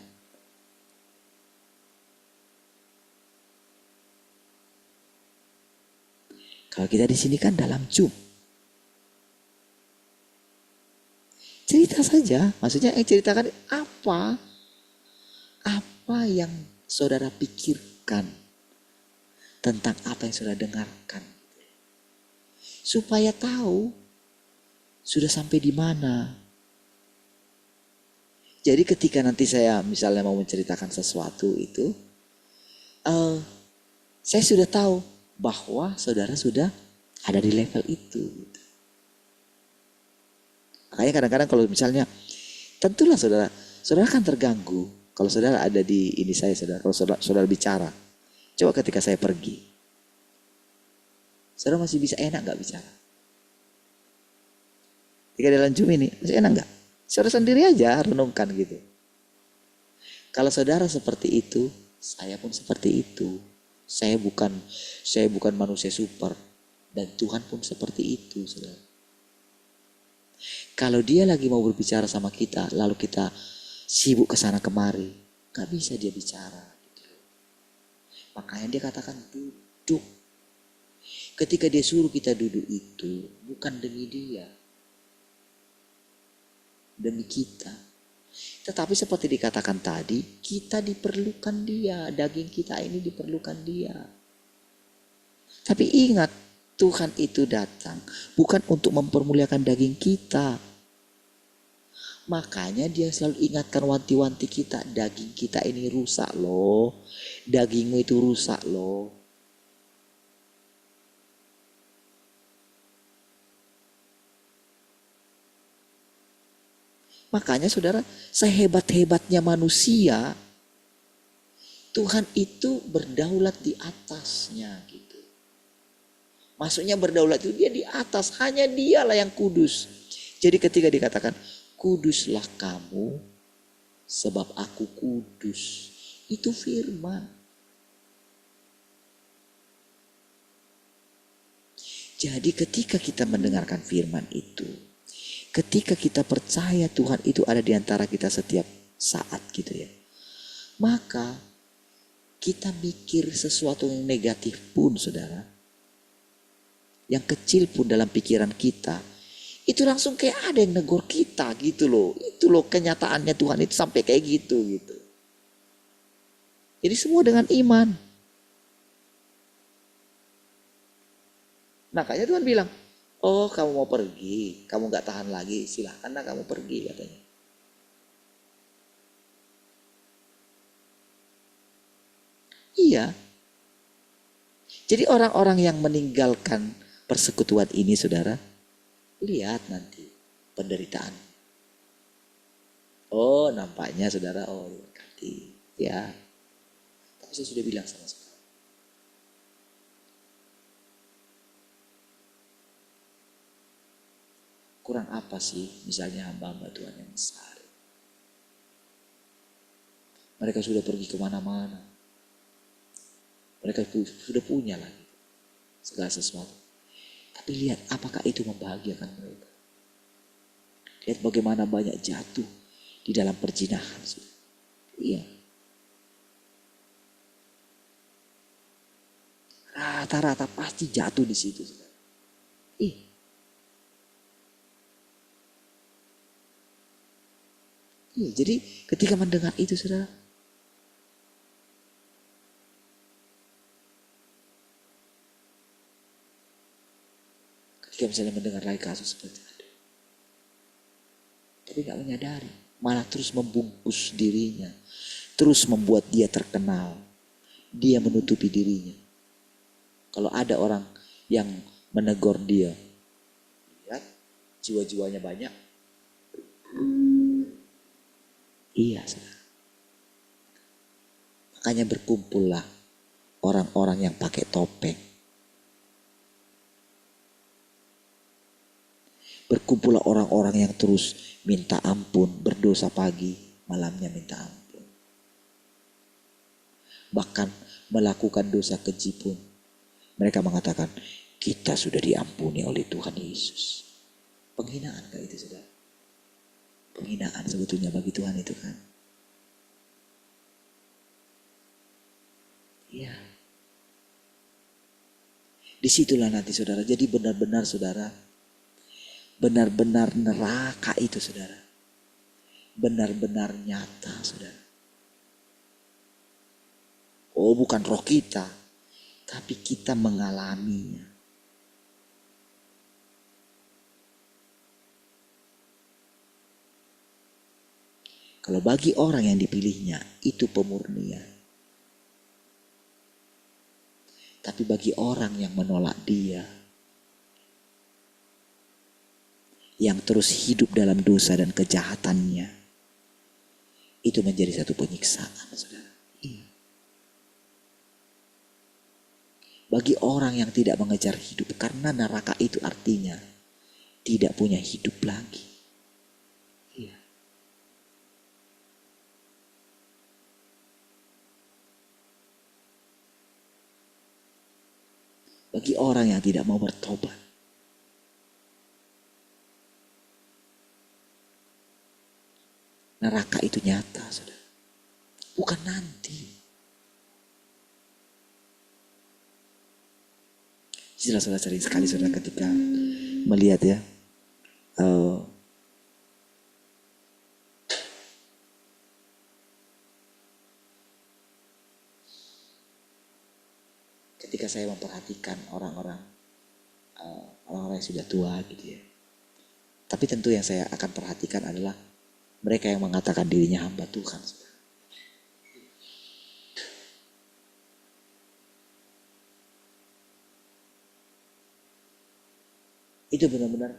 Kalau kita di sini kan dalam Zoom. Cerita saja, maksudnya yang ceritakan apa? Apa yang saudara pikirkan tentang apa yang saudara dengarkan. Supaya tahu sudah sampai di mana. Jadi ketika nanti saya misalnya mau menceritakan sesuatu itu, saya sudah tahu bahwa saudara sudah ada di level itu. Makanya kadang-kadang kalau misalnya, tentulah saudara kan terganggu. Kalau saudara ada di ini saya, kalau saudara bicara. Coba ketika saya pergi. Saudara masih bisa enak gak bicara? Ketika dalam Zoom ini, masih enak gak? Saudara sendiri aja renungkan gitu. Kalau saudara seperti itu, saya pun seperti itu. Saya bukan manusia super. Dan Tuhan pun seperti itu, saudara. Kalau dia lagi mau berbicara sama kita, lalu kita sibuk kesana kemari, gak bisa dia bicara. Gitu. Makanya dia katakan duduk. Ketika dia suruh kita duduk itu, bukan demi dia, demi kita. Tetapi seperti dikatakan tadi, kita diperlukan dia, daging kita ini diperlukan dia. Tapi ingat, Tuhan itu datang bukan untuk mempermuliakan daging kita. Makanya dia selalu ingatkan wanti-wanti kita, daging kita ini rusak loh. Dagingmu itu rusak loh. Makanya saudara, sehebat-hebatnya manusia, Tuhan itu berdaulat di atasnya gitu. Maksudnya berdaulat itu dia di atas, hanya dialah yang kudus. Jadi ketika dikatakan, kuduslah kamu sebab aku kudus. Itu firman. Jadi ketika kita mendengarkan firman itu, ketika kita percaya Tuhan itu ada di antara kita setiap saat gitu ya, maka kita mikir sesuatu yang negatif pun saudara, yang kecil pun dalam pikiran kita, itu langsung kayak ada yang negor kita gitu loh. Itu loh kenyataannya Tuhan itu sampai kayak gitu. Jadi semua dengan iman. Makanya Tuhan bilang, oh kamu mau pergi, kamu gak tahan lagi, silahkanlah kamu pergi katanya. Iya. Jadi orang-orang yang meninggalkan persekutuan ini saudara, lihat nanti penderitaan. Oh nampaknya saudara, oh diberkati. Ya. Tapi saya sudah bilang sama saudara. Kurang apa sih misalnya hamba-hamba Tuhan yang besar. Mereka sudah pergi kemana-mana. Mereka sudah punya lagi segala sesuatu. Tapi lihat apakah itu membahagiakan mereka. Lihat bagaimana banyak jatuh di dalam perzinahan. Iya. Rata-rata pasti jatuh di situ. Iya, jadi ketika mendengar itu saudara, ketika misalnya mendengar lagi kasus seperti itu, tapi gak menyadari, malah terus membungkus dirinya, terus membuat dia terkenal, dia menutupi dirinya. Kalau ada orang yang menegur dia, lihat jiwa-jiwanya banyak. Iya saudara. Makanya berkumpullah orang-orang yang pakai topeng. Berkumpullah orang-orang yang terus minta ampun, berdosa pagi, malamnya minta ampun. bahkan melakukan dosa keji pun, mereka mengatakan, kita sudah diampuni oleh Tuhan Yesus. Penghinaan gak itu saudara? Penghinaan sebetulnya bagi Tuhan itu kan. Iya. Disitulah nanti saudara, jadi benar-benar saudara, benar-benar neraka itu saudara, benar-benar nyata saudara. Oh bukan roh kita, tapi kita mengalaminya. Kalau bagi orang yang dipilihnya itu pemurnian. Tapi bagi orang yang menolak dia, yang terus hidup dalam dosa dan kejahatannya, itu menjadi satu penyiksaan saudara. Iya. Bagi orang yang tidak mengejar hidup, karena neraka itu artinya tidak punya hidup lagi. Iya. Bagi orang yang tidak mau bertobat, neraka itu nyata saudara. Bukan nanti. Saudara sering sekali saudara ketika melihat ya, ketika saya memperhatikan orang-orang yang sudah tua gitu ya. Tapi tentu yang saya akan perhatikan adalah mereka yang mengatakan dirinya hamba Tuhan. Itu benar-benar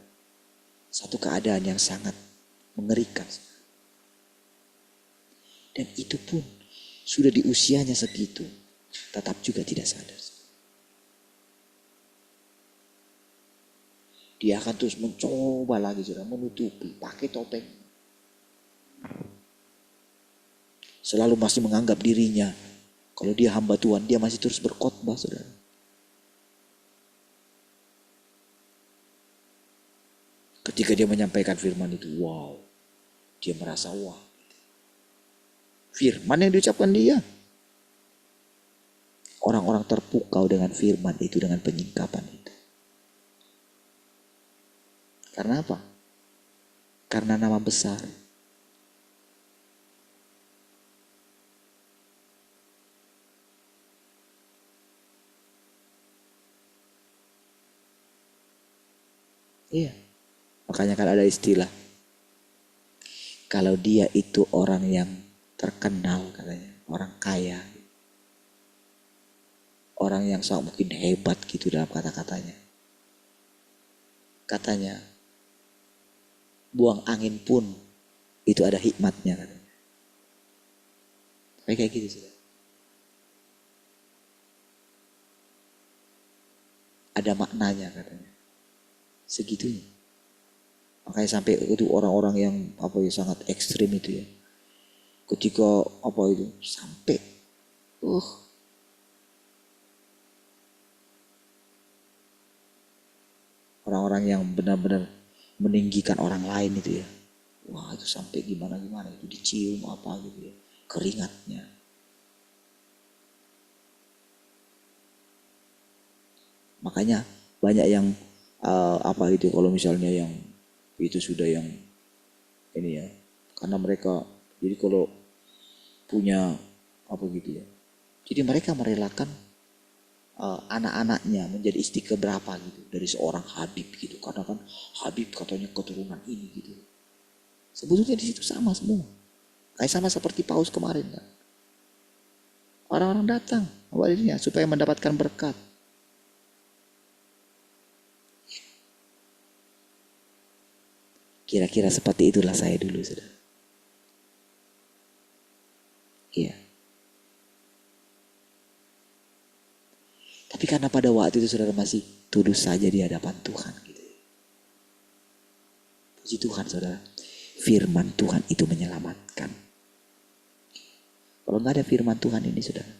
satu keadaan yang sangat mengerikan. Dan itu pun sudah di usianya segitu, tetap juga tidak sadar. Dia akan terus mencoba lagi sudah menutupi, pakai topeng. Selalu masih menganggap dirinya, kalau dia hamba Tuhan, dia masih terus berkhotbah saudara. Ketika dia menyampaikan firman itu, wow, dia merasa wah. Firman yang diucapkan dia. Orang-orang terpukau dengan firman itu, dengan penyingkapan itu. Karena apa? Karena nama besar. Iya. Makanya kan ada istilah. Kalau dia itu orang yang terkenal katanya, orang kaya. Orang yang sangat mungkin hebat gitu dalam kata-katanya. Katanya, buang angin pun itu ada hikmatnya katanya. Kayak gitu sudah. Ada maknanya katanya. Segitunya. Makanya sampai itu orang-orang yang sangat ekstrim itu ya. Ketika sampai orang-orang yang benar-benar meninggikan orang lain itu ya. Wah itu sampai gimana-gimana itu dicium apa gitu ya. Keringatnya. Makanya banyak yang kalau misalnya yang itu sudah yang ini ya. Karena mereka jadi kalau punya gitu ya. Jadi mereka merelakan anak-anaknya menjadi istri keberapa gitu dari seorang Habib gitu. Karena kan Habib katanya keturunan ini gitu. Sebetulnya di situ sama semua. Kayak sama seperti Paus kemarin kan. Orang-orang datang awalnya supaya mendapatkan berkat. Kira-kira seperti itulah saya dulu sudah. Iya. Tapi karena pada waktu itu saudara masih tulus saja di hadapan Tuhan gitu. Puji Tuhan saudara. Firman Tuhan itu menyelamatkan. Kalau nggak ada firman Tuhan ini saudara,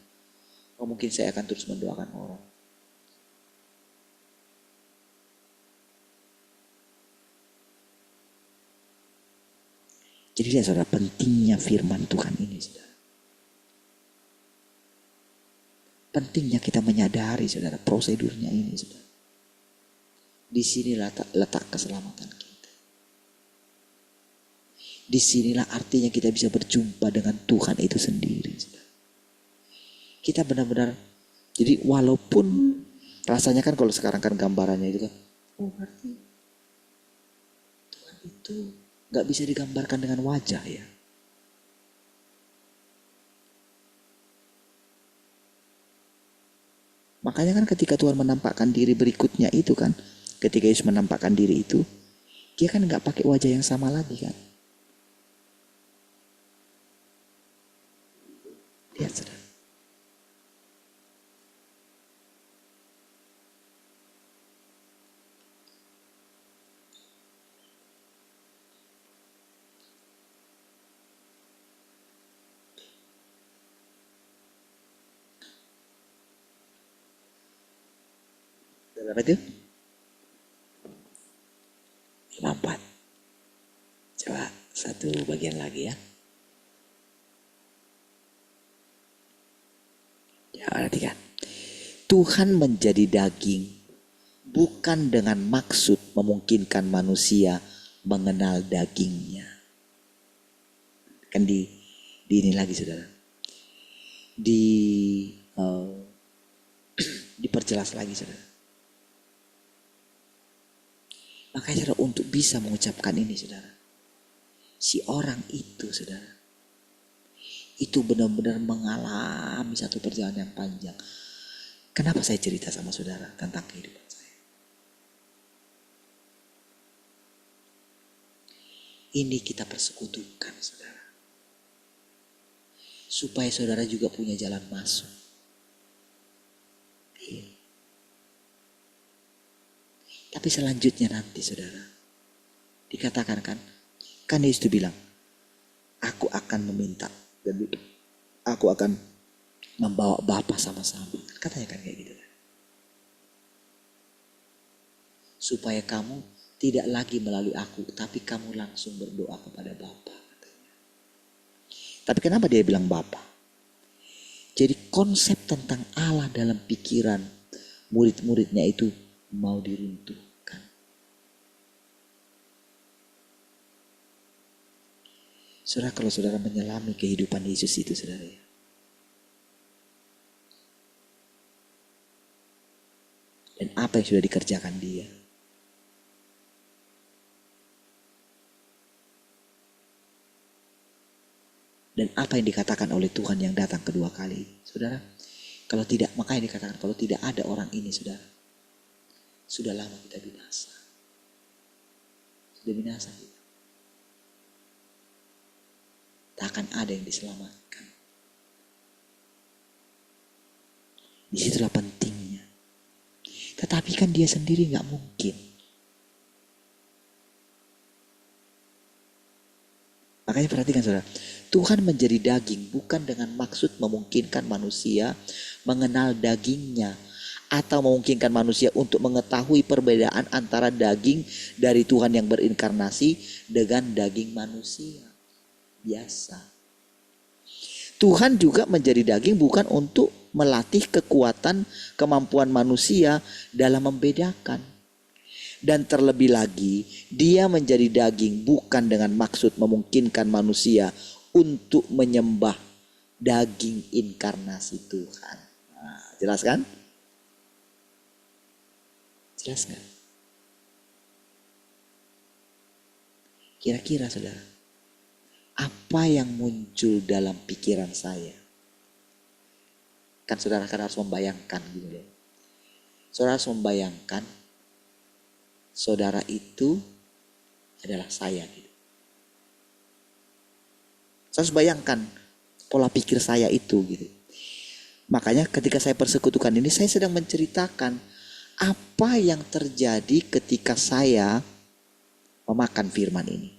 Oh, mungkin saya akan terus mendoakan orang. Jadi lihat saudara, pentingnya firman Tuhan ini saudara. Pentingnya kita menyadari saudara prosedurnya ini saudara. Di sini letak keselamatan kita. Disinilah artinya kita bisa berjumpa dengan Tuhan itu sendiri saudara. Kita benar-benar, jadi walaupun rasanya kan kalau sekarang kan gambarannya itu kan, oh berarti Tuhan itu gak bisa digambarkan dengan wajah ya. Makanya kan ketika Tuhan menampakkan diri berikutnya itu kan, ketika Yesus menampakkan diri itu, dia kan gak pakai wajah yang sama lagi kan. Lihat saudara. Berapa itu? 4. Coba satu bagian lagi ya. Ya, perhatikan. Tuhan menjadi daging bukan dengan maksud memungkinkan manusia mengenal dagingnya. Kan di ini lagi saudara. Diperjelas lagi saudara. Makanya saudara, untuk bisa mengucapkan ini saudara, si orang itu saudara, itu benar-benar mengalami satu perjalanan yang panjang. Kenapa saya cerita sama saudara tentang kehidupan saya? Ini kita persekutukan saudara, supaya saudara juga punya jalan masuk. Iya. Tapi selanjutnya nanti saudara, dikatakan kan Yesus itu bilang, aku akan meminta dan aku akan membawa Bapa sama-sama. Katanya kan kayak gitu kan. Supaya kamu tidak lagi melalui aku, tapi kamu langsung berdoa kepada Bapa. Tapi kenapa dia bilang Bapa? Jadi konsep tentang Allah dalam pikiran murid-muridnya itu mau diruntuhkan. Saudara, kalau saudara menyelami kehidupan Yesus itu saudara ya, dan apa yang sudah dikerjakan dia, dan apa yang dikatakan oleh Tuhan yang datang kedua kali, saudara, kalau tidak, makanya dikatakan kalau tidak ada orang ini saudara, sudah lama kita binasa. Sudah binasa kita. Tak akan ada yang diselamatkan. Disitulah pentingnya. Tetapi kan dia sendiri gak mungkin. Makanya perhatikan saudara. Tuhan menjadi daging bukan dengan maksud memungkinkan manusia mengenal dagingnya, atau memungkinkan manusia untuk mengetahui perbedaan antara daging dari Tuhan yang berinkarnasi dengan daging manusia biasa. Tuhan juga menjadi daging bukan untuk melatih kekuatan kemampuan manusia dalam membedakan. Dan terlebih lagi, dia menjadi daging bukan dengan maksud memungkinkan manusia untuk menyembah daging inkarnasi Tuhan. Nah, jelas kan? Jelas gak? Kira-kira saudara, apa yang muncul dalam pikiran saya? Kan saudara kan harus membayangkan gitu loh. Saudara harus membayangkan saudara itu adalah saya gitu. Saya harus bayangkan pola pikir saya itu gitu. Makanya ketika saya persekutukan ini, saya sedang menceritakan apa yang terjadi ketika saya memakan firman ini.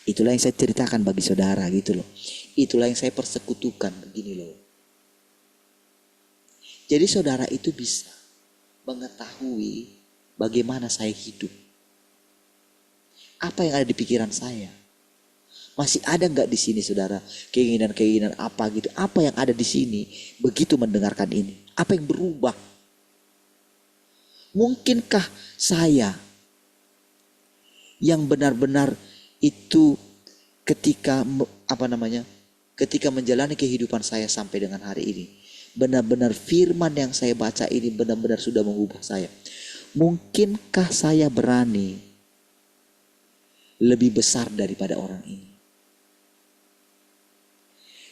Itulah yang saya ceritakan bagi saudara gitu loh. Itulah yang saya persekutukan begini loh. Jadi saudara itu bisa mengetahui bagaimana saya hidup. Apa yang ada di pikiran saya. Masih ada nggak di sini saudara keinginan-keinginan apa gitu. Apa yang ada di sini begitu mendengarkan ini. Apa yang berubah. Mungkinkah saya yang benar-benar itu ketika ketika menjalani kehidupan saya sampai dengan hari ini, benar-benar firman yang saya baca ini benar-benar sudah mengubah saya. Mungkinkah saya berani lebih besar daripada orang ini?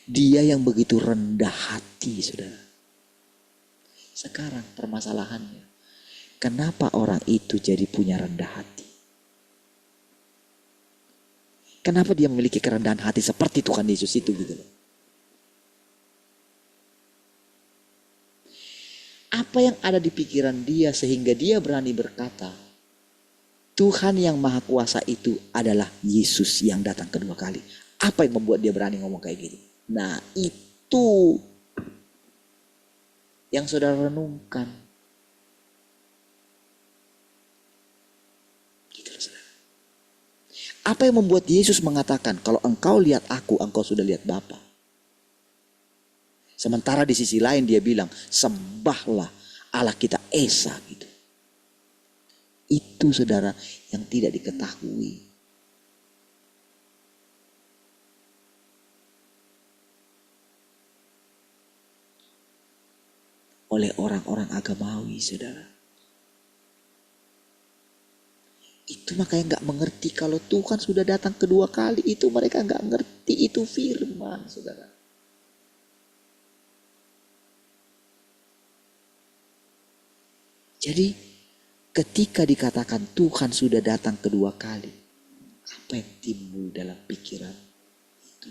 Dia yang begitu rendah hati, saudara. Sekarang permasalahannya, kenapa orang itu jadi punya rendah hati? Kenapa dia memiliki kerendahan hati seperti Tuhan Yesus itu gitu loh. Apa yang ada di pikiran dia sehingga dia berani berkata, Tuhan yang Maha Kuasa itu adalah Yesus yang datang kedua kali. Apa yang membuat dia berani ngomong kayak gitu? Nah itu yang saudara renungkan. Apa yang membuat Yesus mengatakan kalau engkau lihat aku, engkau sudah lihat Bapa. Sementara di sisi lain dia bilang sembahlah Allah kita Esa gitu. Itu saudara yang tidak diketahui. Oleh orang-orang agamawi saudara. Itu makanya gak mengerti kalau Tuhan sudah datang kedua kali. Itu mereka gak ngerti itu firman saudara. Jadi ketika dikatakan Tuhan sudah datang kedua kali. Apa yang timbul dalam pikiran itu?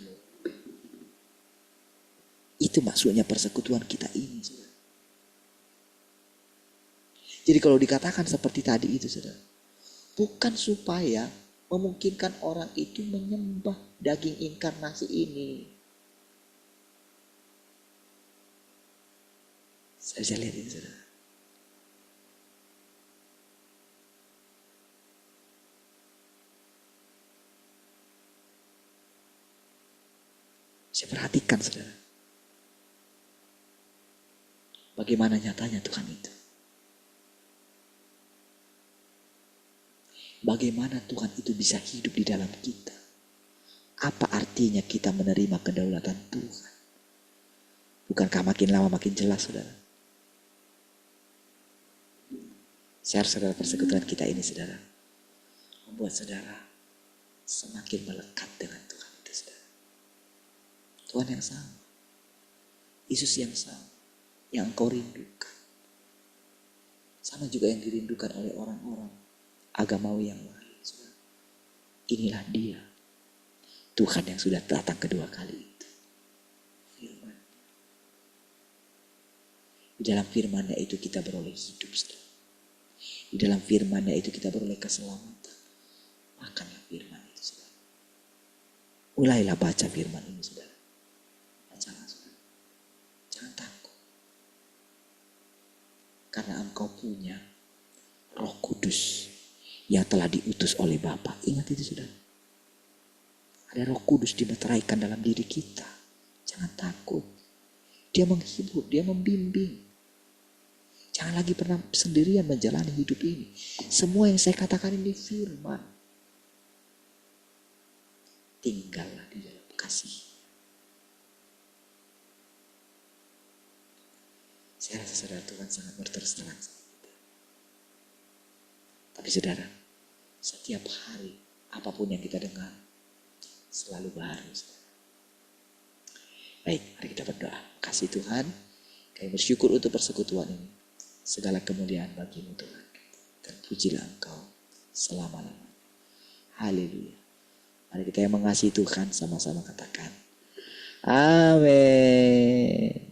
Itu maksudnya persekutuan kita ini saudara. Jadi kalau dikatakan seperti tadi itu saudara. Bukan supaya memungkinkan orang itu menyembah daging inkarnasi ini. Saya bisa lihat ini saudara. Saya perhatikan saudara. Bagaimana nyatanya Tuhan itu. Bagaimana Tuhan itu bisa hidup di dalam kita. Apa artinya kita menerima kedaulatan Tuhan. Bukankah makin lama makin jelas saudara. Share saudara persekutuan kita ini saudara. Membuat saudara semakin melekat dengan Tuhan itu saudara. Tuhan yang sama. Yesus yang sama. Yang engkau rindukan. Sama juga yang dirindukan oleh orang-orang agamawi yang lain. Inilah dia. Tuhan yang sudah datang kedua kali itu. Firman. Di dalam firman-Nya itu kita beroleh hidup. Di dalam firman-Nya itu kita beroleh keselamatan. Makanlah firman itu saudara. Mulailah baca firman ini saudara. Bacalah saudara. Jangan takut. Karena engkau punya Roh Kudus yang telah diutus oleh Bapa. Ingat itu saudara. Ada Roh Kudus dimeteraikan dalam diri kita. Jangan takut. Dia menghibur, dia membimbing. Jangan lagi pernah sendirian menjalani hidup ini. Semua yang saya katakan ini firman. Tinggallah di dalam kasih. Saya rasa saudara Tuhan sangat berterus terang. Tapi saudara, setiap hari apapun yang kita dengar selalu baru. Baik, mari kita berdoa. Kasih Tuhan, kami bersyukur untuk persekutuan ini. Segala kemuliaan bagi-Mu Tuhan. Dan pujilah Engkau selama-lamanya. Haleluya. Mari kita yang mengasihi Tuhan sama-sama katakan. Amin.